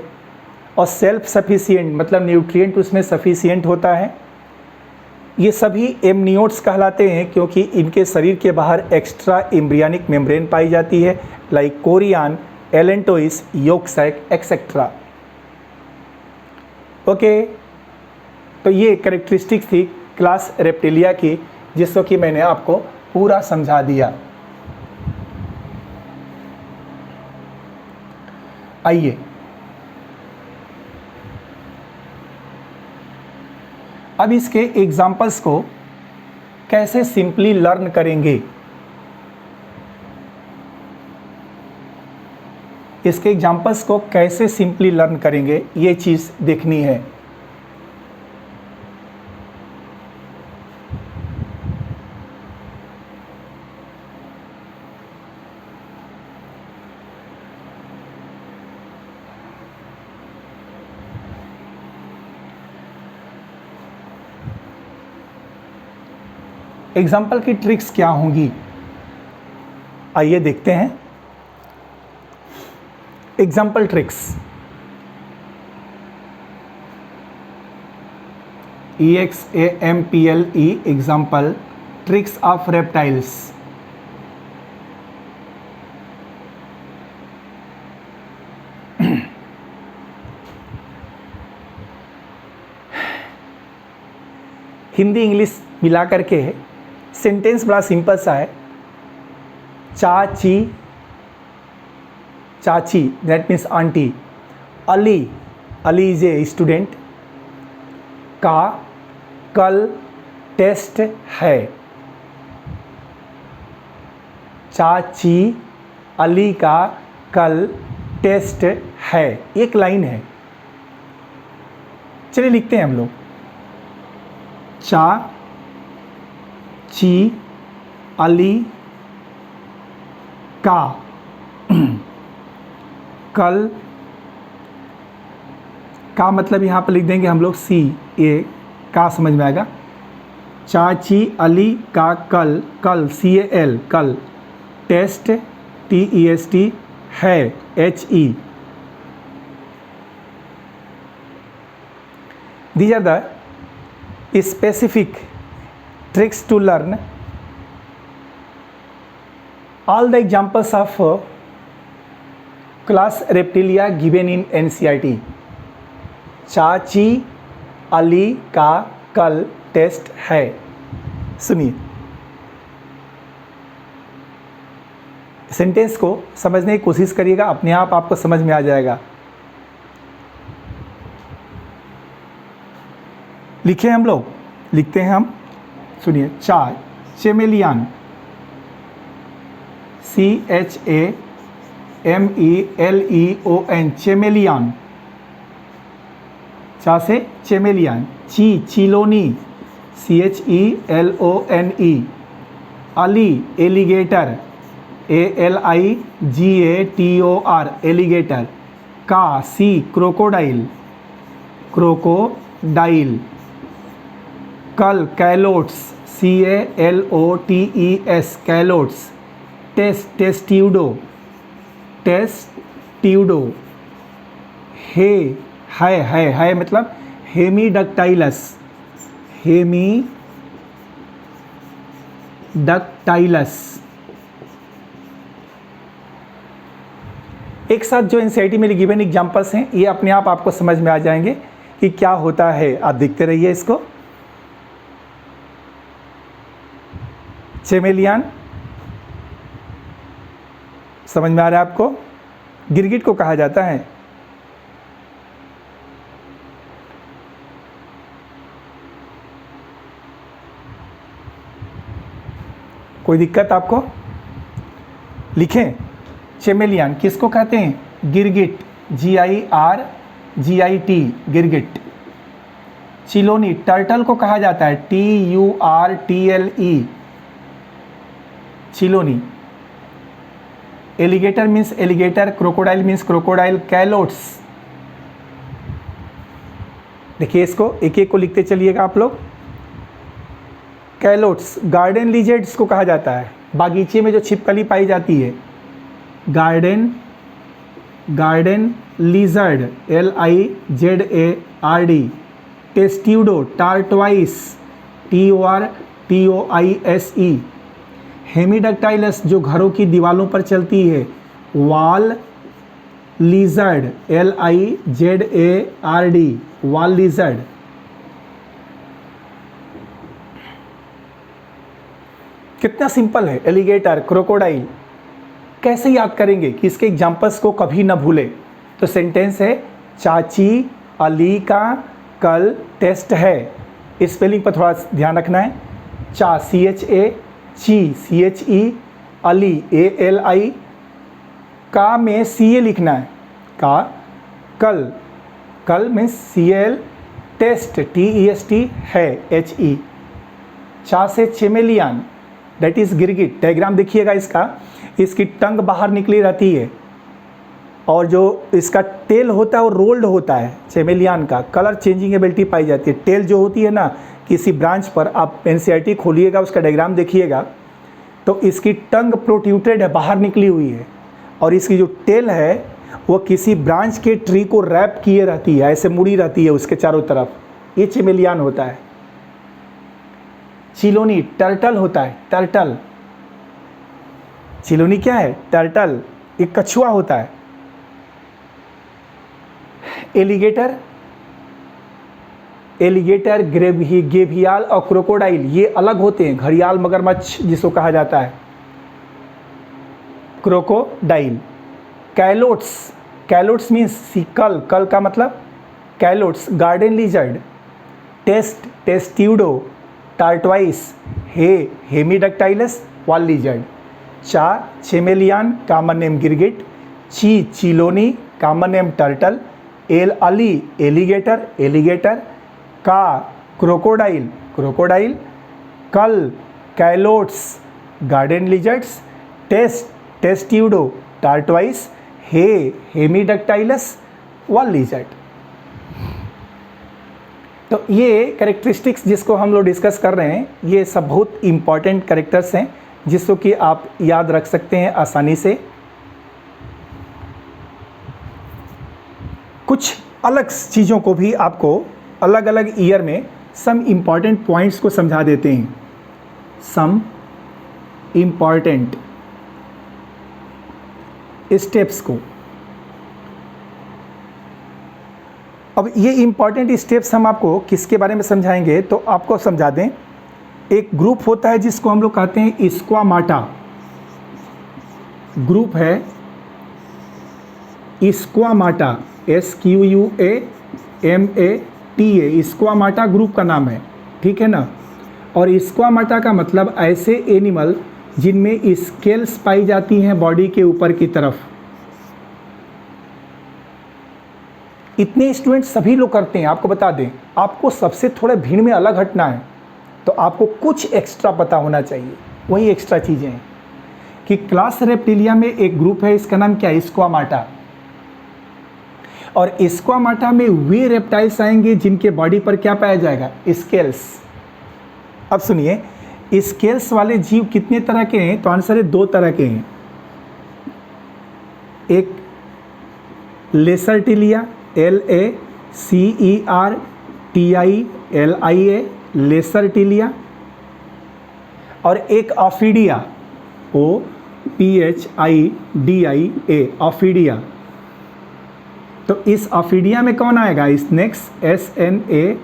और सेल्फ सफिशिएंट मतलब न्यूट्रिएंट उसमें सफिशिएंट होता है। ये सभी एमनियोट्स कहलाते हैं क्योंकि इनके शरीर के बाहर एक्स्ट्रा एम्ब्रियनिक मेम्ब्रेन पाई जाती है, like chorion, allantois, yolk sac etcetera. Okay, तो ये कैरेक्टरिस्टिक्स थी क्लास रेप्टिलिया की, जिसको कि मैंने आपको पूरा समझा दिया। आइए अब इसके एग्जाम्पल्स को कैसे सिंपली लर्न करेंगे, इसके एग्जाम्पल्स को कैसे सिंपली लर्न करेंगे, ये चीज़ देखनी है। एग्जाम्पल की ट्रिक्स क्या होंगी, आइए देखते हैं। Example tricks, EXAMPLE example tricks of reptiles. Hindi English मिला करके है, सेंटेंस बड़ा सिंपल सा है। चाची, चाची that means aunty. Ali, Ali is a student. का कल टेस्ट है। चाची, अली का कल टेस्ट है, एक लाइन है। चलिए लिखते हैं हम लोग। चा ची अली का कल, का मतलब यहाँ पर लिख देंगे हम लोग सी, ए का समझ में आएगा। चाची अली का कल, कल CAL कल, टेस्ट TEST है HE। These are the specific tricks to learn. All the examples of class Reptilia given in NCERT. चाची अली का कल टेस्ट है। सुनिए, सेंटेंस को समझने की कोशिश करिएगा, अपने आप आपको समझ में आ जाएगा। लिखे हम लोग, लिखते हैं हम, सुनिए। चार, चेमेलियन, CHAMELEON, चेमेलियन। चा से चेमेलियन। ची, चिलोनी, CHELONE। अली, एलिगेटर, ALIGATOR, एलिगेटर। का, सी, क्रोकोडाइल, क्रोकोडाइल। कल, calotes, CALOTES, calotes. Test, testudo, testudo, है मतलब हेमीडक्टाइलस, हेमीडक्टाइलस। एक साथ जो एनसीईआरटी में गिवन एग्जांपल्स हैं ये अपने आप आपको समझ में आ जाएंगे कि क्या होता है। आप देखते रहिए इसको। चेमेलियन समझ में आ रहा है आपको? गिरगिट को कहा जाता है। कोई दिक्कत आपको? लिखें, चेमेलियन किसको कहते हैं? गिरगिट, GIRGIT, गिरगिट। चिलोनी, टर्टल को कहा जाता है, TURTLE, Chelonia. Alligator means alligator, crocodile means crocodile. Calotes, देखिए इसको एक एक को लिखते चलिएगा आप लोग। कैलोट्स, गार्डन लिजेंड्स को कहा जाता है, बागीचे में जो छिपकली पाई जाती है। Garden lizard, LIZARD। Testudo, tortoise, TORTOISE। Hemidactylus जो घरों की दीवारों पर चलती है, wall lizard, LIZARD, wall lizard. कितना सिंपल है। एलिगेटर, क्रोकोडाइल कैसे याद करेंगे कि इसके एग्जाम्पल्स को कभी ना भूलें। तो सेंटेंस है, चाची अली का कल टेस्ट है। स्पेलिंग पर थोड़ा ध्यान रखना है। चा, CHA, ची, CHE, अली, ALI। का में CA लिखना है, का। कल मीन्स CL। टेस्ट, TEST है, HE। चा से चेमेलियन, दैट इज गिरगिट। डायग्राम देखिएगा इसका, इसकी टंग बाहर निकली रहती है और जो इसका टेल होता है वो रोल्ड होता है। चेमेलियन का कलर चेंजिंग एबिलिटी पाई जाती है। टेल जो होती है ना किसी ब्रांच पर, आप एनसीईआरटी खोलिएगा उसका डायग्राम देखिएगा तो इसकी टंग प्रोट्रूटेड है, बाहर निकली हुई है, और इसकी जो टेल है वो किसी ब्रांच के ट्री को रैप किए रहती है, ऐसे मुड़ी रहती है उसके चारों तरफ। ये चेमेलियन होता है। चिलोनी, टर्टल होता है, टर्टल। चिलोनी क्या है? टर्टल, एक कछुआ होता है। एलिगेटर, गेवियाल और क्रोकोडाइल ये अलग होते हैं। घड़ियाल, मगरमच्छ जिसको कहा जाता है, क्रोकोडाइल। कैलोट्स मीन्स कल का मतलब Calotes. Garden lizard, Testudo, tortoise, Hemidactylus, wall lizard. चा, चेमेलियन, कॉमन नेम गिरगिट। ची, चिलोनी, कॉमन नेम टर्टल। अली, एलिगेटर। का, क्रोकोडाइल। कल, Calotes, garden lizards. Testudo, tortoise. Hemidactylus, wall lizard. तो ये कैरेक्टरिस्टिक्स जिसको हम लोग डिस्कस कर रहे हैं, ये सब बहुत इंपॉर्टेंट कैरेक्टर्स हैं जिसको कि आप याद रख सकते हैं आसानी से। कुछ अलग चीज़ों को भी आपको अलग अलग ईयर में सम इम्पॉर्टेंट पॉइंट्स को समझा देते हैं। सम इम्पॉर्टेंट स्टेप्स को। अब ये इम्पॉर्टेंट स्टेप्स हम आपको किसके बारे में समझाएंगे तो आपको समझा दें। एक ग्रुप होता है जिसको हम लोग कहते हैं स्क्वामाटा। ग्रुप है स्क्वामाटा, SQUAMATA। स्क्वामाटा ग्रुप का नाम है, ठीक है ना। और स्क्वामाटा का मतलब ऐसे एनिमल जिनमें स्केल्स पाई जाती हैं बॉडी के ऊपर की तरफ। इतने स्टूडेंट सभी लोग करते हैं। आपको बता दें, आपको सबसे थोड़े भीड़ में अलग हटना है तो आपको कुछ एक्स्ट्रा पता होना चाहिए। वही एक्स्ट्रा चीज़ें हैं कि क्लास रेप्टिलिया में एक ग्रुप है, इसका नाम क्या है? स्क्वामाटा। और स्क्वामाटा में वे रेप्टाइल्स आएंगे जिनके बॉडी पर क्या पाया जाएगा? स्केल्स। अब सुनिए, स्केल्स वाले जीव कितने तरह के हैं? तो आंसर है 2 तरह के हैं। एक लेसरटिलिया, LACERTILIA, लेसरटिलिया, और एक ऑफिडिया, OPHIDIA, ऑफिडिया। तो इस ऑफिडिया में कौन आएगा? स्नेक्स, SNAKES,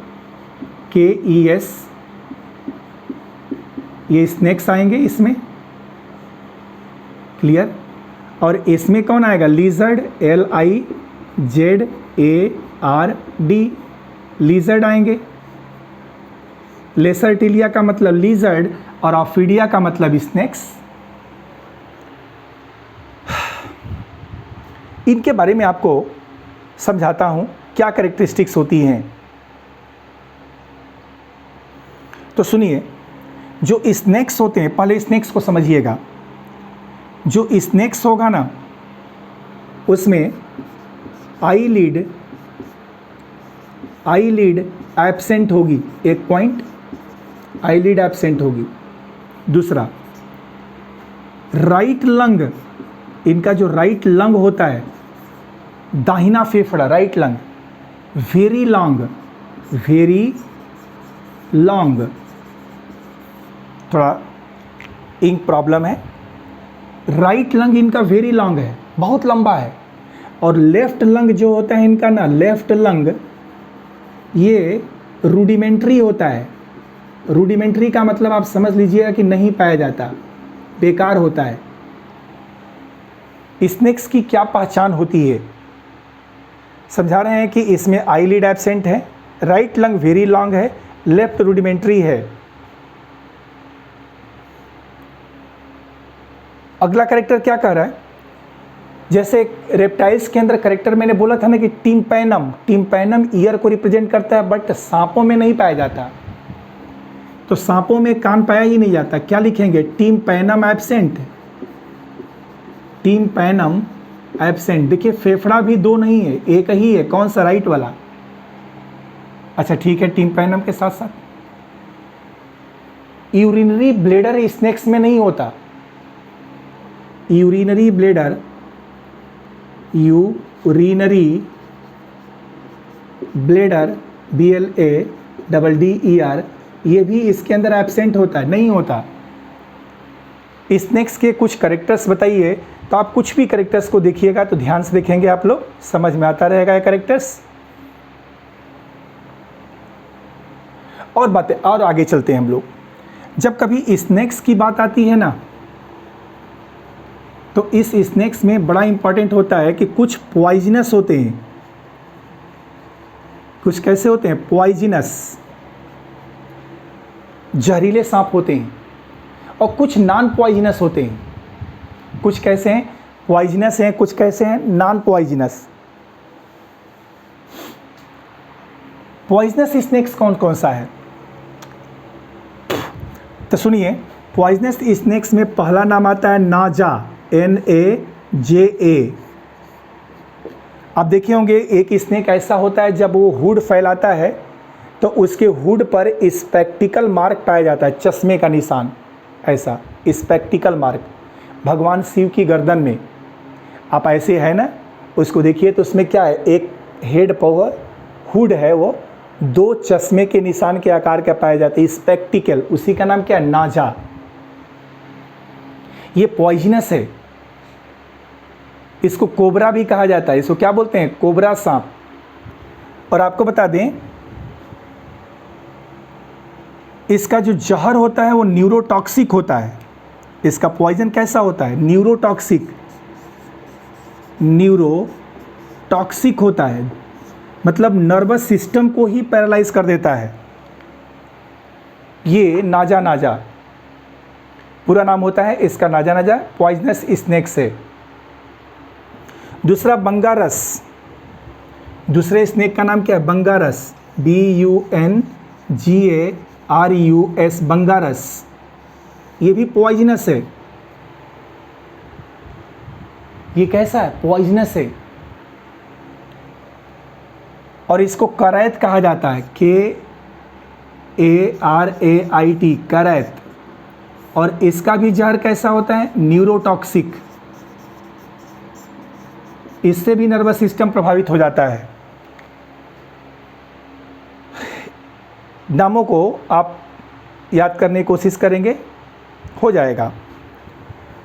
ये स्नेक्स आएंगे इसमें, क्लियर। और इसमें कौन आएगा? लिजर्ड, LIZARD, लिजर्ड आएंगे। लेसरटिलिया का मतलब लिजर्ड और ऑफिडिया का मतलब स्नेक्स। इनके बारे में आपको समझाता हूं क्या कैरेक्टरिस्टिक्स होती हैं। तो सुनिए, जो स्नेक्स होते हैं, पहले स्नेक्स को समझिएगा। जो स्नेक्स होगा ना, उसमें आईलिड एब्सेंट होगी, एक पॉइंट, आईलिड एब्सेंट होगी। दूसरा, राइट लंग, इनका जो राइट लंग होता है, दाहिना फेफड़ा, राइट लंग, वेरी लॉन्ग, थोड़ा इंक प्रॉब्लम है। राइट लंग इनका वेरी लॉन्ग है, बहुत लंबा है। और लेफ्ट लंग जो होता है इनका ना, लेफ्ट लंग ये रूडिमेंट्री होता है। रूडिमेंट्री का मतलब आप समझ लीजिएगा कि नहीं पाया जाता, बेकार होता है। स्नेक्स की क्या पहचान होती है? समझा रहे हैं कि इसमें आईलिड एब्सेंट है, राइट लंग वेरी लॉन्ग है, लेफ्ट रूडिमेंट्री है। अगला कैरेक्टर क्या कह रहा है? जैसे रेप्टाइल्स के अंदर कैरेक्टर मैंने बोला था ना कि टिम्पैनम ईयर को रिप्रेजेंट करता है, बट सांपों में नहीं पाया जाता। तो सांपों में कान पाया ही नहीं जाता। क्या लिखेंगे? Tympanum absent. देखिए, फेफड़ा भी दो नहीं है, एक ही है। कौन सा? राइट वाला। अच्छा ठीक है, टिम्पैनम के साथ साथ यूरिनरी ब्लेडर स्नेक्स में नहीं होता। यूरिनरी ब्लेडर BLADDER, ये भी इसके अंदर एब्सेंट होता है, नहीं होता। स्नेक्स के कुछ कैरेक्टर्स बताइए। तो आप कुछ भी कैरेक्टर्स को देखिएगा तो ध्यान से देखेंगे, आप लोग समझ में आता रहेगा ये कैरेक्टर्स। और बातें, और आगे चलते हैं हम लोग। जब कभी स्नेक्स की बात आती है ना, तो इस स्नेक्स में बड़ा इंपॉर्टेंट होता है कि कुछ पॉइजनस होते हैं। कुछ कैसे होते हैं? पॉइजनस, जहरीले सांप होते हैं। और कुछ नॉन पॉइजनस होते हैं। कुछ कैसे हैं? पॉइजनस हैं, कुछ कैसे हैं? Non poisonous. पॉइजनस स्नेक्स कौन कौन सा है? तो सुनिए, पॉइजनस स्नेक्स में पहला नाम आता है नाजा, NAJA। आप देखे होंगे एक स्नेक ऐसा होता है, जब वो हुड फैलाता है तो उसके हुड पर स्पेक्टिकल मार्क पाया जाता है, चश्मे का निशान, ऐसा स्पेक्टिकल मार्क। भगवान शिव की गर्दन में आप ऐसे है ना, उसको देखिए तो उसमें क्या है? एक हेड पावर हुड है, वो दो चश्मे के निशान के आकार का पाया जाता है, स्पेक्टिकल। उसी का नाम क्या है? नाजा। ये पॉइजनस है। इसको कोबरा भी कहा जाता है। इसको क्या बोलते हैं? कोबरा सांप। और आपको बता दें, इसका जो जहर होता है वो न्यूरोटॉक्सिक होता है। इसका पॉइजन कैसा होता है? न्यूरोटॉक्सिक होता है, मतलब नर्वस सिस्टम को ही पैरालाइज कर देता है। ये नाजा पूरा नाम होता है इसका, नाजा पॉइजनस स्नेक्स है। दूसरा बंगारस। दूसरे स्नेक का नाम क्या है? बंगारस, BUNGARUS, बंगारस। ये भी पॉइजनस है। ये कैसा है? पॉइजनस है। और इसको करैत कहा जाता है, KARAIT, करैत। और इसका भी जहर कैसा होता है? न्यूरोटॉक्सिक। इससे भी नर्वस सिस्टम प्रभावित हो जाता है। नामों को आप याद करने की कोशिश करेंगे, हो जाएगा।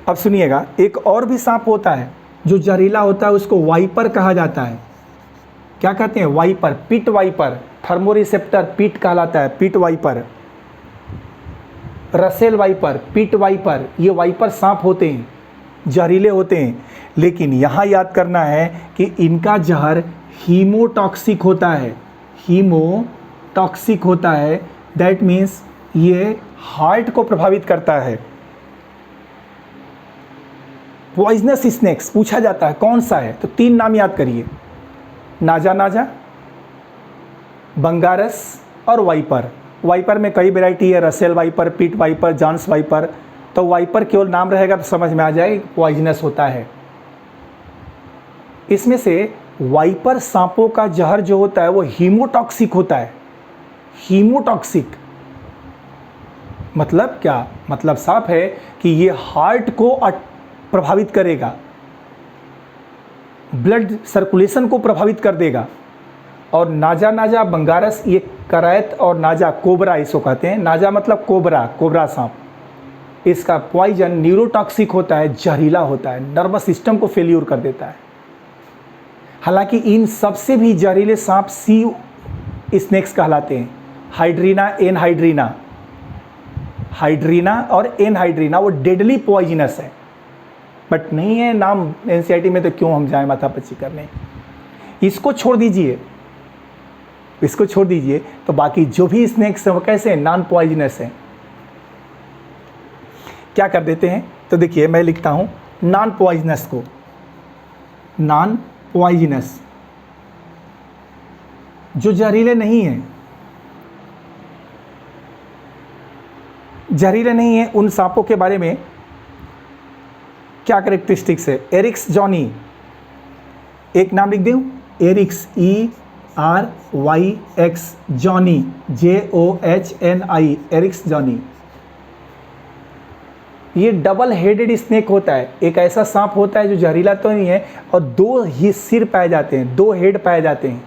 अब सुनिएगा, एक और भी सांप होता है जो जहरीला होता है, उसको वाइपर कहा जाता है। क्या कहते हैं? Wiper, pit wiper. थर्मोरिसेप्टर पिट कहलाता है, pit viper. Russell viper, pit viper, ये वाइपर सांप होते हैं, जहरीले होते हैं। लेकिन यहाँ याद करना है कि इनका जहर हीमोटॉक्सिक होता है, हीमोटॉक्सिक होता है। दैट मीन्स ये हार्ट को प्रभावित करता है। पॉइजनस स्नेक्स पूछा जाता है कौन सा है, तो 3 नाम याद करिए, नाजा नाजा, बंगारस और वाइपर। वाइपर में कई वैरायटी है, Russell viper, pit viper, John's viper. तो वाइपर केवल नाम रहेगा तो समझ में आ जाएगा पॉइजनस होता है। इसमें से वाइपर सांपों का जहर जो होता है वो हीमोटॉक्सिक होता है। हीमोटॉक्सिक मतलब क्या? मतलब साफ है कि ये हार्ट को प्रभावित करेगा, ब्लड सर्कुलेशन को प्रभावित कर देगा। और नाजा नाजा, बंगारस, ये करायत और नाजा, कोबरा इसको कहते हैं। नाजा मतलब कोबरा, कोबरा सांप। इसका पॉइजन न्यूरोटॉक्सिक होता है, जहरीला होता है, नर्वस सिस्टम को फेल्यूर कर देता है। हालांकि इन सबसे भी जहरीले सांप सी स्नेक्स कहलाते हैं। हाइड्रीना, एनहाइड्रीना, हाइड्रीना और एनहाइड्रीना वो डेडली पॉइजनस है, बट नहीं है नाम एनसीईआरटी में, तो क्यों हम जाएं माथापच्ची करने। इसको छोड़ दीजिए, इसको छोड़ दीजिए, तो बाकी जो भी स्नेक्स हैं वो कैसे हैं? नॉन पॉइजनस हैं। क्या कर देते हैं? तो देखिए मैं लिखता हूं नॉन पॉइजनस को, नॉन पॉइजनस जो जहरीले नहीं हैं, जहरीले नहीं हैं, उन सांपों के बारे में क्या कैरेक्टरिस्टिक्स है? एरिक्स जॉनी, एक नाम लिख दूं, एरिक्स, ERYX, जॉनी, JOHNI, एरिक्स जॉनी। ये डबल हेडेड स्नेक होता है, एक ऐसा सांप होता है जो जहरीला तो नहीं है और 2 ही सिर पाए जाते हैं, 2 हेड पाए जाते हैं।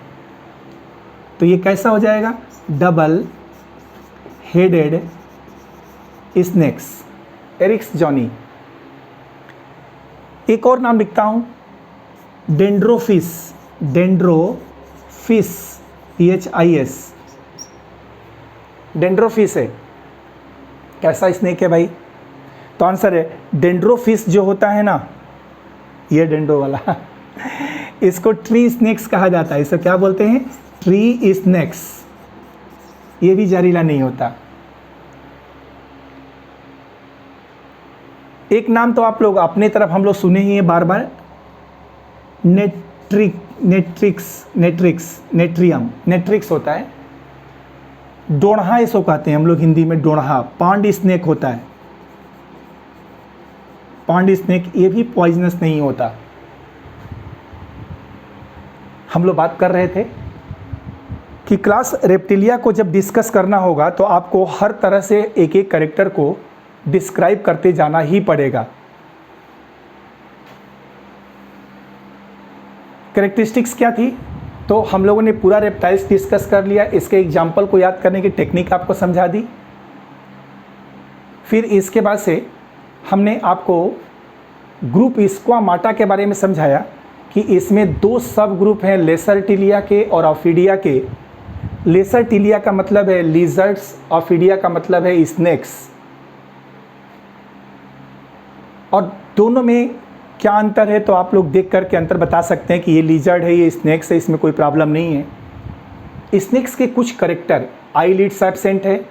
तो ये कैसा हो जाएगा? Double headed snakes, Eryx johnii. एक और नाम लिखता हूं, डेंड्रोफिस, डेंड्रोफिस, EHIS, डेंड्रोफिस है। कैसा स्नेक है भाई? तो आंसर है डेंड्रोफिस जो होता है ना, ये डेंड्रो वाला इसको ट्री स्नेक्स कहा जाता है। इसे क्या बोलते हैं? Tree snakes. ये भी जहरीला नहीं होता। एक नाम तो आप लोग अपने तरफ हम लोग सुने ही हैं बार बार, नेट्रियम, नेट्रिक्स होता है। डोढ़ा इसको कहते हैं हम लोग हिंदी में, डोढ़ा। पांड स्नेक होता है, पांड स्नेक, ये भी पॉइजनस नहीं होता। हम लोग बात कर रहे थे कि क्लास रेप्टिलिया को जब डिस्कस करना होगा तो आपको हर तरह से एक एक कैरेक्टर को डिस्क्राइब करते जाना ही पड़ेगा। कैरेक्टरिस्टिक्स क्या थी? तो हम लोगों ने पूरा रेप्टाइल्स डिस्कस कर लिया, इसके एग्जाम्पल को याद करने की टेक्निक आपको समझा दी। फिर इसके बाद से हमने आपको ग्रुप स्क्वामाटा के बारे में समझाया कि इसमें 2 सब ग्रुप हैं, लेसर टिलिया के और ऑफिडिया के। लेसर टिलिया का मतलब है लिजर्ड्स, ऑफिडिया का मतलब है स्नेक्स। और दोनों में क्या अंतर है तो आप लोग देख करके अंतर बता सकते हैं कि ये लिजर्ड है, ये स्नेक्स है, इसमें कोई प्रॉब्लम नहीं है। स्नेक्स के कुछ करेक्टर, आईलिड्स एब्सेंट है,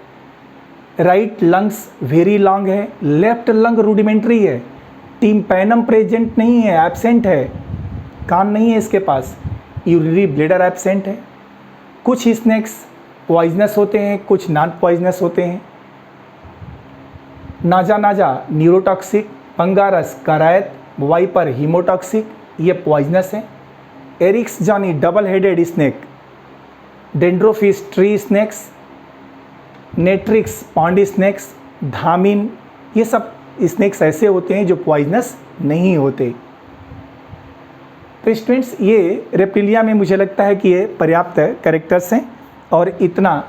राइट लंग्स वेरी लॉन्ग है, लेफ्ट लंग रूडिमेंट्री है, टिम्पैनम प्रेजेंट नहीं है, एब्सेंट है, कान नहीं है इसके पास, यूरिनरी ब्लैडर एब्सेंट है। कुछ स्नेक्स पॉइजनस होते हैं, कुछ नॉन पॉइजनस होते हैं। नाजा नाजा न्यूरोटॉक्सिक, पंगारस करायत, वाइपर हीमोटॉक्सिक, ये पॉइजनस है। Eryx johnii double headed snake, Dendrophis tree snakes, Natrix pond snakes, धामिन, ये सब स्नेक्स ऐसे होते हैं जो पॉइजनस नहीं होते। तो स्टूडेंट्स ये रेप्टिलिया में मुझे लगता है कि ये पर्याप्त कैरेक्टर्स हैं। और इतना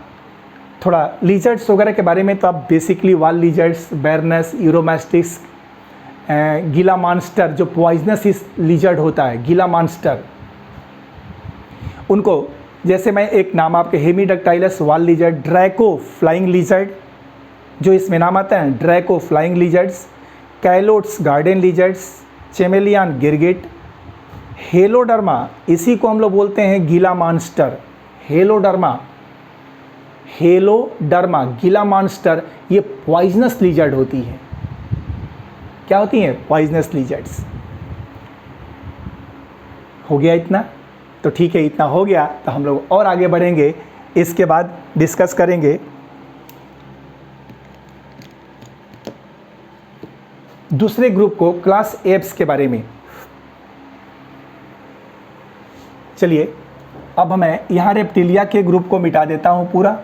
थोड़ा लीजर्ड्स वगैरह के बारे में तो आप बेसिकली वाल लीजर्ड्स, बैरनस, यूरोमास्टिक्स, गीला मॉन्स्टर जो पॉइजनस लीजर्ड होता है, गीला मॉन्स्टर, उनको जैसे मैं एक नाम आपके हेमीडक्टाइलस वाल लीजर्ड, ड्रैको फ्लाइंग लीजर्ड जो इसमें नाम आता है, ड्रैको फ्लाइंग लीजर्ड्स, कैलोट्स गार्डन लीजर्ड्स, चेमेलियन गिरगिट, हेलोडर्मा, इसी को हम लोग बोलते हैं गीला मॉन्स्टर, हेलोडर्मा, हेलोडर्मा गीला मॉन्स्टर, ये पॉइजनस लीजर्ड होती है। क्या होती हैं? पॉइजनस लीजर्ड्स। हो गया इतना? तो ठीक है, इतना हो गया तो हम लोग और आगे बढ़ेंगे। इसके बाद डिस्कस करेंगे दूसरे ग्रुप को, क्लास एप्स के बारे में। चलिए अब मैं यहाँ रेप्टिलिया के ग्रुप को मिटा देता हूँ पूरा।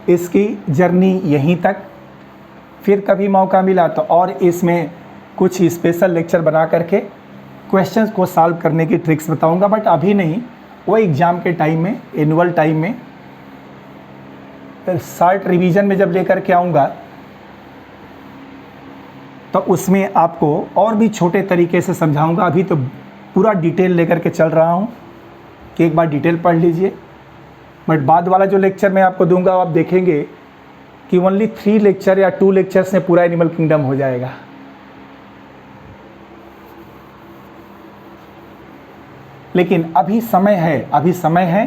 इसकी जर्नी यहीं तक, फिर कभी मौका मिला तो और इसमें कुछ स्पेशल लेक्चर बना करके क्वेश्चंस को सॉल्व करने की ट्रिक्स बताऊंगा, बट अभी नहीं, वो एग्ज़ाम के टाइम में, एनुअल टाइम में, शॉर्ट रिवीजन में जब लेकर के आऊँगा तो उसमें आपको और भी छोटे तरीके से समझाऊंगा। अभी तो पूरा डिटेल लेकर के चल रहा हूँ कि एक बार डिटेल पढ़ लीजिए, बट बाद वाला जो लेक्चर मैं आपको दूंगा आप देखेंगे कि ओनली 3 लेक्चर या 2 लेक्चर्स में पूरा एनिमल किंगडम हो जाएगा। लेकिन अभी समय है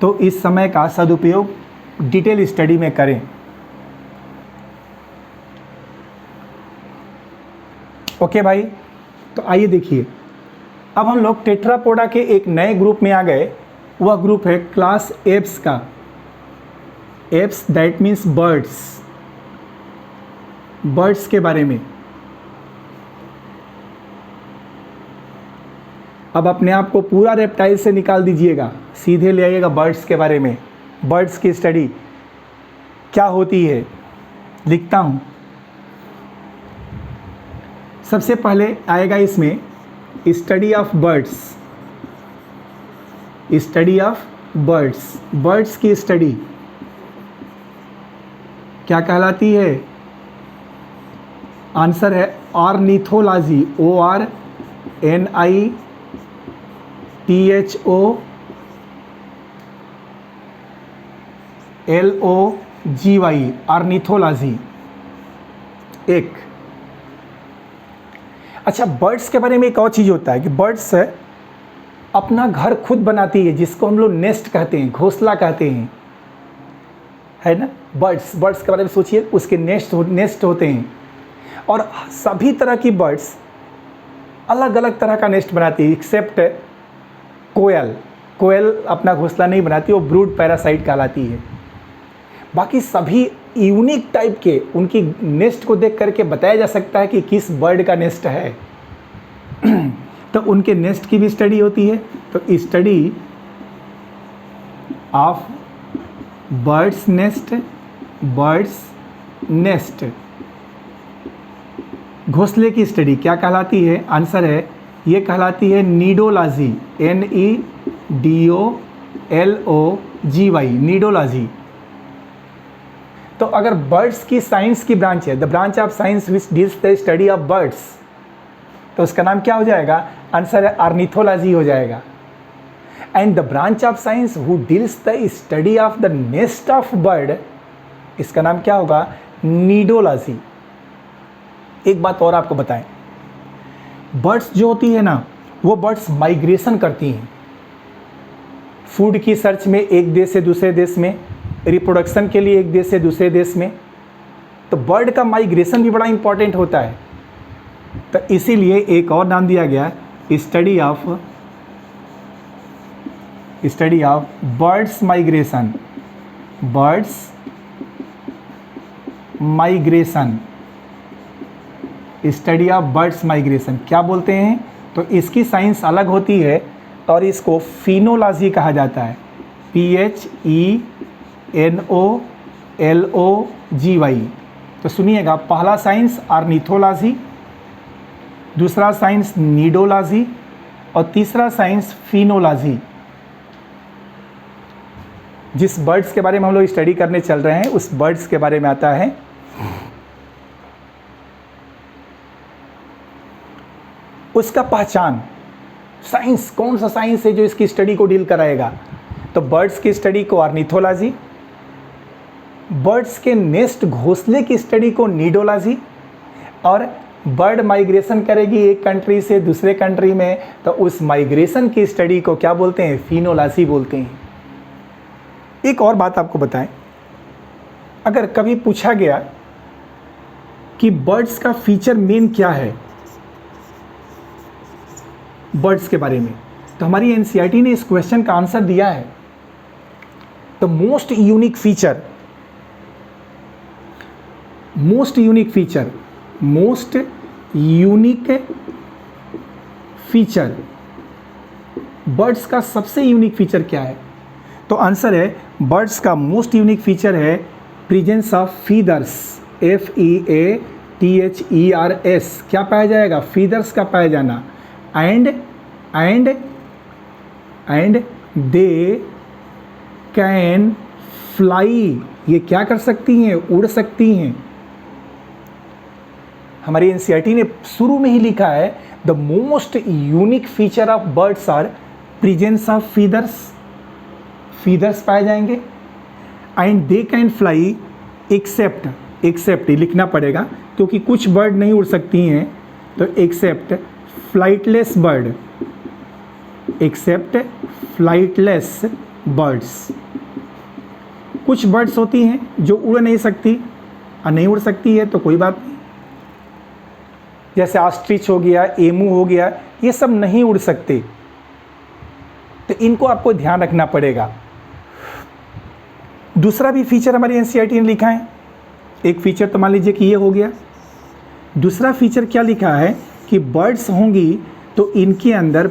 तो इस समय का सदुपयोग डिटेल स्टडी में करें। ओके भाई, तो आइए देखिए, अब हम लोग टेट्रापोडा के एक नए ग्रुप में आ गए। वह ग्रुप है क्लास एप्स का। Apps that means birds, birds के बारे में। अब अपने आप को पूरा रेप्टाइल से निकाल दीजिएगा, सीधे ले आइएगा बर्ड्स के बारे में। बर्ड्स की स्टडी क्या होती है लिखता हूँ। सबसे पहले आएगा इसमें study of birds, study of birds. Birds की स्टडी क्या कहलाती है? आंसर है ऑर्निथोलॉजी, ORNITHOLOGY, ऑर्निथोलॉजी। एक अच्छा, बर्ड्स के बारे में एक और चीज़ होता है कि बर्ड्स अपना घर खुद बनाती है, जिसको हम लोग नेस्ट कहते हैं, घोंसला कहते हैं, है ना। बर्ड्स के बारे में सोचिए, उसके नेस्ट होते हैं। और सभी तरह की बर्ड्स अलग अलग तरह का नेस्ट बनाती है, एक्सेप्ट कोयल अपना घोंसला नहीं बनाती, वो ब्रूड पैरासाइट कहलाती है। बाकी सभी यूनिक टाइप के उनकी नेस्ट को देख करके बताया जा सकता है कि किस बर्ड का नेस्ट है। तो उनके नेस्ट की भी स्टडी होती है। तो स्टडी ऑफ बर्ड्स नेस्ट, घोंसले की स्टडी क्या कहलाती है? आंसर है ये कहलाती है नीडोलॉजी, NEDOLOGY, नीडोलॉजी। तो अगर बर्ड्स की साइंस की ब्रांच है, the branch of science which deals the study of birds, तो उसका नाम क्या हो जाएगा? आंसर है ऑर्निथोलॉजी हो जाएगा। And the branch of science who deals the study of the nest of bird, इसका नाम क्या होगा? नीडोलॉजी। एक बात और आपको बताएं, बर्ड्स जो होती है ना, वो बर्ड्स माइग्रेशन करती हैं फूड की सर्च में, एक देश से दूसरे देश में, रिप्रोडक्शन के लिए एक देश से दूसरे देश में। तो बर्ड का माइग्रेशन भी बड़ा इंपॉर्टेंट होता है। तो इसीलिए एक और नाम दिया गया, study of birds migration, study of birds migration. क्या बोलते हैं? तो इसकी साइंस अलग होती है और इसको फिनोलॉजी कहा जाता है, PHENOLOGY। तो सुनिएगा, पहला साइंस ऑर्निथोलॉजी, दूसरा साइंस नीडोलॉजी और तीसरा साइंस फिनोलॉजी। जिस बर्ड्स के बारे में हम लोग स्टडी करने चल रहे हैं उस बर्ड्स के बारे में आता है उसका पहचान। साइंस, कौन सा साइंस है जो इसकी स्टडी को डील कराएगा? तो बर्ड्स की स्टडी को ऑर्निथोलॉजी, बर्ड्स के नेस्ट घोंसले की स्टडी को नीडोलॉजी, और बर्ड माइग्रेशन करेगी एक कंट्री से दूसरे कंट्री में तो उस माइग्रेशन की स्टडी को क्या बोलते हैं? फिनोलॉजी बोलते हैं। एक और बात आपको बताएं, अगर कभी पूछा गया कि बर्ड्स का फीचर मेन क्या है बर्ड्स के बारे में, तो हमारी एनसीईआरटी ने इस क्वेश्चन का आंसर दिया है। The most unique feature, most unique feature, birds का सबसे यूनिक फीचर क्या है? तो आंसर है, बर्ड्स का मोस्ट यूनिक फीचर है प्रेजेंस ऑफ फीदर्स, FEATHERS। क्या पाया जाएगा? फीदर्स का पाया जाना। एंड दे कैन फ्लाई, ये क्या कर सकती हैं? उड़ सकती हैं। हमारी एनसीईआरटी ने शुरू में ही लिखा है the most unique feature of birds are presence of feathers, feathers पाए जाएंगे, and they can fly except ये लिखना पड़ेगा क्योंकि कुछ बर्ड नहीं उड़ सकती हैं, तो एक्सेप्ट फ्लाइटलेस बर्ड्स। कुछ बर्ड्स होती हैं जो उड़ नहीं सकती, और नहीं उड़ सकती है तो कोई बात नहीं, जैसे ऑस्ट्रिच हो गया, एमू हो गया, ये सब नहीं उड़ सकते, तो इनको आपको ध्यान रखना पड़ेगा। दूसरा भी फीचर हमारी एनसीईआरटी ने लिखा है, एक फीचर तो मान लीजिए कि ये हो गया, दूसरा फीचर क्या लिखा है कि बर्ड्स होंगी तो इनके अंदर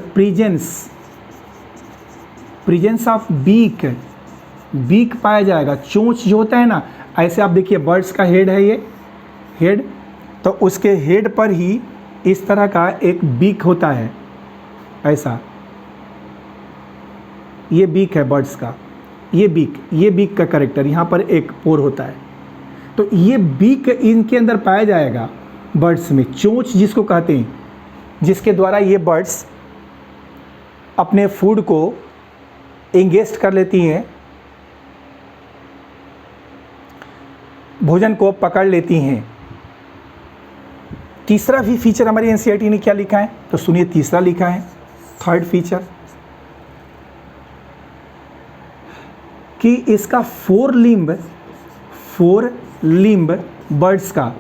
प्रेजेंस ऑफ बीक पाया जाएगा। चोंच जो होता है ना, ऐसे आप देखिए बर्ड्स का हेड है, ये हेड, तो उसके हेड पर ही इस तरह का एक बीक होता है, ऐसा, ये बीक है बर्ड्स का, ये बीक का कैरेक्टर, यहाँ पर एक पोर होता है, तो ये बीक इनके अंदर पाया जाएगा बर्ड्स में, चोंच जिसको कहते हैं, जिसके द्वारा ये बर्ड्स अपने फूड को इंगेस्ट कर लेती हैं, भोजन को पकड़ लेती हैं। तीसरा भी फीचर हमारी एनसीईआरटी ने क्या लिखा है? तो सुनिए, तीसरा लिखा है, थर्ड फीचर, कि इसका फोर लिम्ब बर्ड्स का,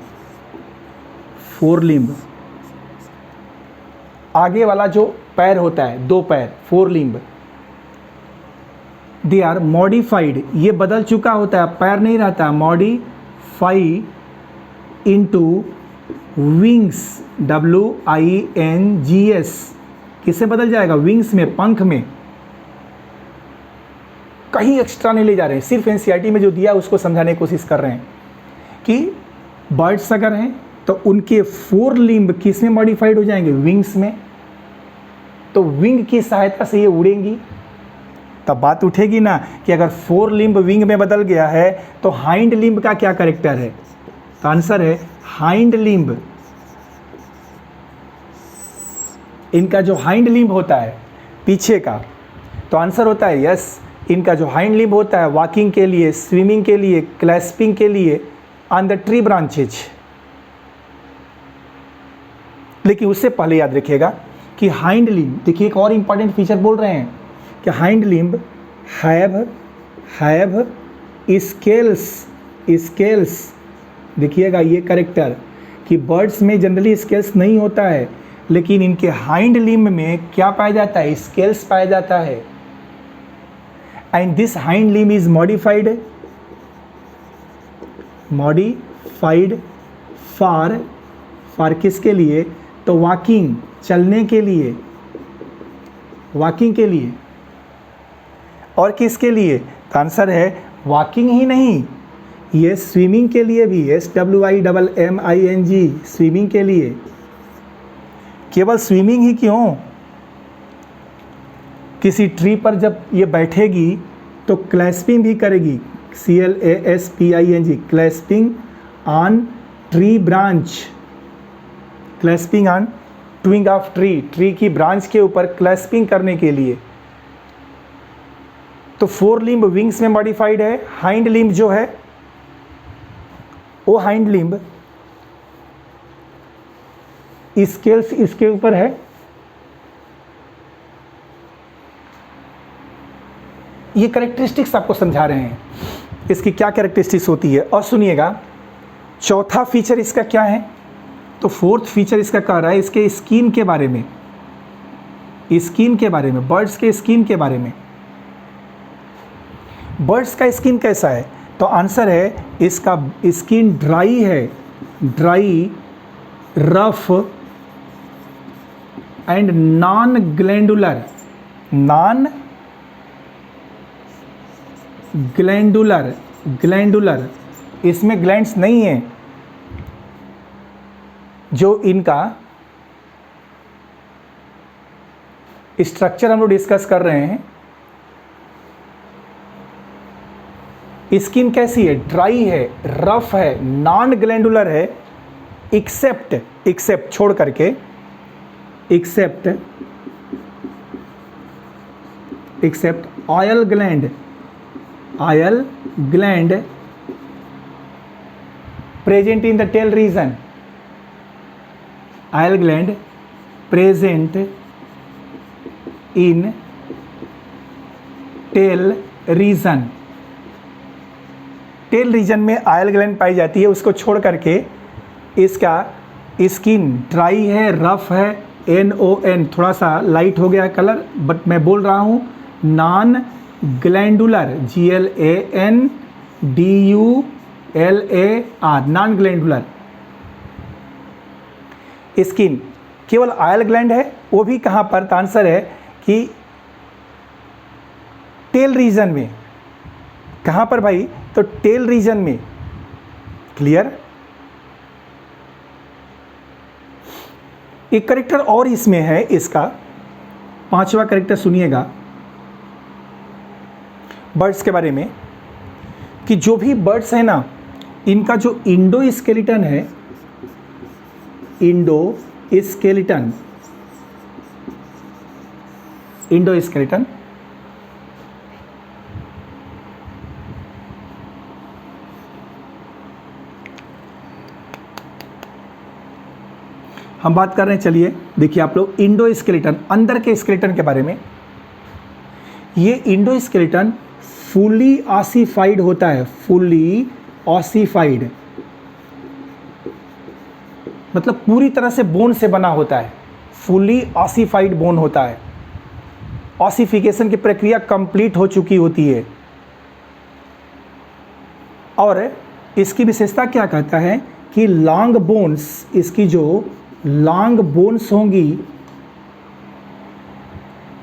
फोर लिम्ब, आगे वाला जो पैर होता है, दो पैर, fore limb, they are modified, ये बदल चुका होता है, पैर नहीं रहता, मॉडिफाई इनटू विंग्स, WINGS, किससे बदल जाएगा? विंग्स में, पंख में। कहीं एक्स्ट्रा नहीं ले जा रहे हैं, सिर्फ एनसीईआरटी में जो दिया उसको समझाने की कोशिश कर रहे हैं कि बर्ड्स अगर हैं तो उनके फोर लिम्ब किस में मॉडिफाइड हो जाएंगे? विंग्स में। तो विंग की सहायता से ये उड़ेंगी। तब बात उठेगी ना कि अगर फोर लिम्ब विंग में बदल गया है तो हाइंड लिम्ब का क्या कैरेक्टर है? तो आंसर है हाइंड लिम्ब। इनका जो हाइंड लिम्ब होता है पीछे का, तो आंसर होता है यस, इनका जो हाइंड लिम्ब होता है वॉकिंग के लिए, स्विमिंग के लिए, क्लैस्पिंग के लिए ऑन द ट्री ब्रांचेज। लेकिन उससे पहले याद रखिएगा कि हाइंड लिम्ब, देखिए एक और इंपॉर्टेंट फीचर बोल रहे हैं कि हाइंड लिम्ब हैव स्केल्स। देखिएगा ये कैरेक्टर कि बर्ड्स में जनरली स्केल्स नहीं होता है, लेकिन इनके हाइंड लिम्ब में क्या पाया जाता है? स्केल्स पाया जाता है। And this hind limb is modified for किसके लिए? तो वॉकिंग, चलने के लिए, वॉकिंग के लिए। और किसके लिए? तो आंसर है वॉकिंग ही नहीं, ये स्विमिंग के लिए भी, SWIMMING, स्विमिंग के लिए। केवल स्विमिंग ही क्यों, किसी ट्री पर जब ये बैठेगी तो क्लैस्पिंग भी करेगी, CLASPING, clasping on tree branch, clasping on twig of tree, tree की ब्रांच के ऊपर क्लैस्पिंग करने के लिए। तो 4 लिम्ब विंग्स में मॉडिफाइड है। हाइंड लिम्ब जो है वो हाइंड लिम्ब स्केल्स इसके ऊपर है। ये कैरेक्टरिस्टिक्स आपको समझा रहे हैं, इसकी क्या कैरेक्टरिस्टिक्स होती है। और सुनिएगा, चौथा फीचर इसका क्या है, तो फोर्थ फीचर इसका कह रहा है इसके स्किन के बारे में, स्किन के बारे में, बर्ड्स के स्किन के बारे में। बर्ड्स का स्किन कैसा है, तो आंसर है इसका स्किन ड्राई है, dry, rough and non glandular, non glandular, glandular, इसमें ग्लैंड्स नहीं है। जो इनका स्ट्रक्चर हम लोग डिस्कस कर रहे हैं, स्किन कैसी है, ड्राई है, रफ है, नॉन ग्लैंडुलर है, एक्सेप्ट छोड़ करके, except oil gland, oil gland present in the tail region, oil gland present in tail region, tail region में ऑयल ग्लैंड पाई जाती है। उसको छोड़ करके इसका स्किन ड्राई है, रफ है, NON, थोड़ा सा लाइट हो गया कलर, बट मैं बोल रहा हूँ non glandular, GLANDULAR, non glandular skin. केवल ऑयल ग्लैंड है, वो भी कहाँ पर, तो आंसर है कि टेल रीजन में। कहाँ पर भाई, तो टेल रीजन में। क्लियर। एक करेक्टर और इसमें है, इसका पांचवा करेक्टर सुनिएगा बर्ड्स के बारे में, कि जो भी बर्ड्स है ना, इनका जो इंडो स्केलेटन है, इंडो स्केलेटन, इंडो स्केलेटन हम बात कर रहे हैं। चलिए देखिए आप लोग, इंडो स्केलेटन, अंदर के स्केलेटन के बारे में। ये इंडो स्केलेटन फुली ऑसिफाइड होता है, फुली ऑसिफाइड मतलब पूरी तरह से बोन से बना होता है, फुली ऑसिफाइड बोन होता है। ऑसिफिकेशन की प्रक्रिया कंप्लीट हो चुकी होती है। और इसकी विशेषता क्या कहता है कि लॉन्ग बोन्स, इसकी जो लॉन्ग बोन्स होंगी,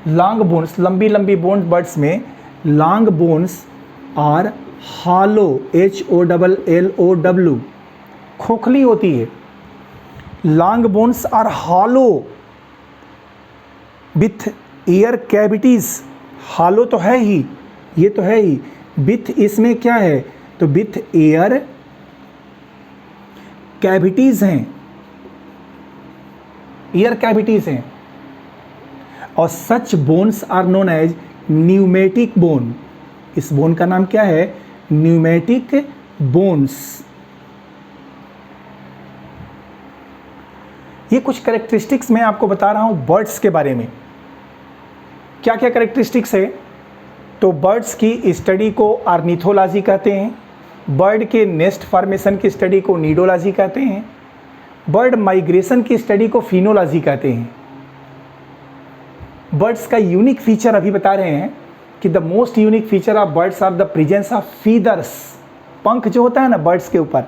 लॉन्ग बोन्स, लंबी लंबी बोन्स बर्ड्स में, long bones are hollow, HOLLOW, खोखली होती है। Long bones are hollow with air cavities, hollow तो है ही, ये तो है ही, विथ इसमें क्या है, तो विथ एयर कैविटीज हैं, एयर कैविटीज हैं। और such bones are known as pneumatic bone, इस बोन का नाम क्या है, न्यूमेटिक बोन्स। ये कुछ कैरेक्टरिस्टिक्स मैं आपको बता रहा हूं बर्ड्स के बारे में। क्या क्या कैरेक्टरिस्टिक्स है, तो बर्ड्स की स्टडी को ऑर्निथोलॉजी कहते हैं, बर्ड के नेस्ट फॉर्मेशन की स्टडी को नीडोलॉजी कहते हैं, बर्ड माइग्रेशन की स्टडी को फिनोलॉजी कहते हैं। बर्ड्स का यूनिक फीचर अभी बता रहे हैं कि the most unique feature of birds are the presence of feathers, पंख जो होता है ना बर्ड्स के ऊपर,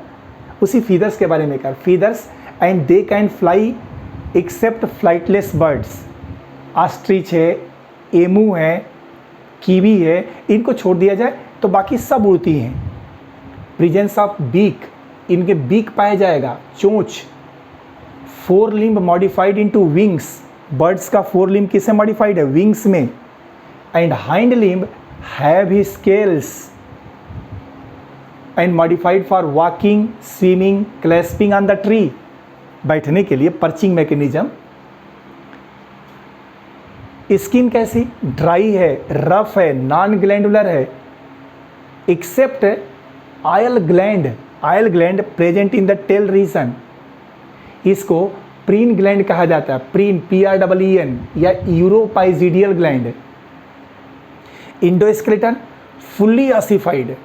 उसी फीदर्स के बारे में कहा, feathers and they can fly except flightless birds. Ostrich है, एमू है, कीवी है, इनको छोड़ दिया जाए तो बाकी सब उड़ती हैं। प्रेजेंस ऑफ बीक, इनके बीक पाया जाएगा, चोंच। Fore limb modified into wings, birds का फोर लिम्ब किससे मॉडिफाइड है, विंग्स में। And hind limb have scales and modified for walking, swimming, clasping on the tree, बैठने के लिए पर्चिंग मैकेनिज्म। स्किन कैसी, ड्राई है, रफ है, नॉन ग्लैंडुलर है, except oil gland present in the tail region. इसको प्रीन ग्लैंड कहा जाता है, प्रीन PREEN या uropygial gland. Endoskeleton fully ossified,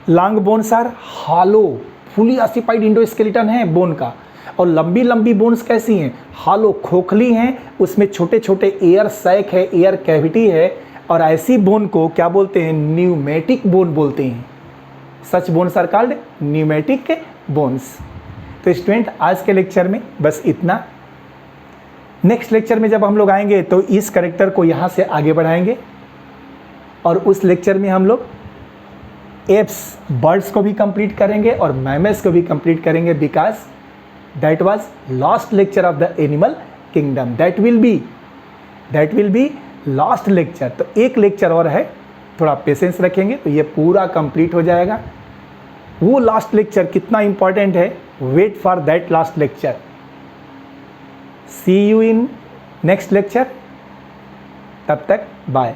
long bones are hollow, fully ossified endoskeleton है बोन का। और लंबी लंबी बोन्स कैसी हैं, हॉलो, खोखली हैं, उसमें छोटे छोटे एयर सैक है, एयर कैविटी है। और ऐसी बोन को क्या बोलते हैं, न्यूमेटिक बोन बोलते हैं। Such bones are called pneumatic bones. तो स्टूडेंट आज के लेक्चर में बस इतना। नेक्स्ट लेक्चर में जब हम लोग आएंगे तो इस करेक्टर को यहाँ से आगे बढ़ाएंगे और उस लेक्चर में हम लोग एप्स, बर्ड्स को भी कंप्लीट करेंगे और मैमल्स को भी कंप्लीट करेंगे, because that was last lecture of the animal kingdom. That will be last lecture. तो एक लेक्चर और है, थोड़ा पेशेंस रखेंगे तो ये पूरा कंप्लीट हो जाएगा। वो लास्ट लेक्चर कितना इंपॉर्टेंट है, wait for that last lecture. See you in next lecture, तब तक बाय।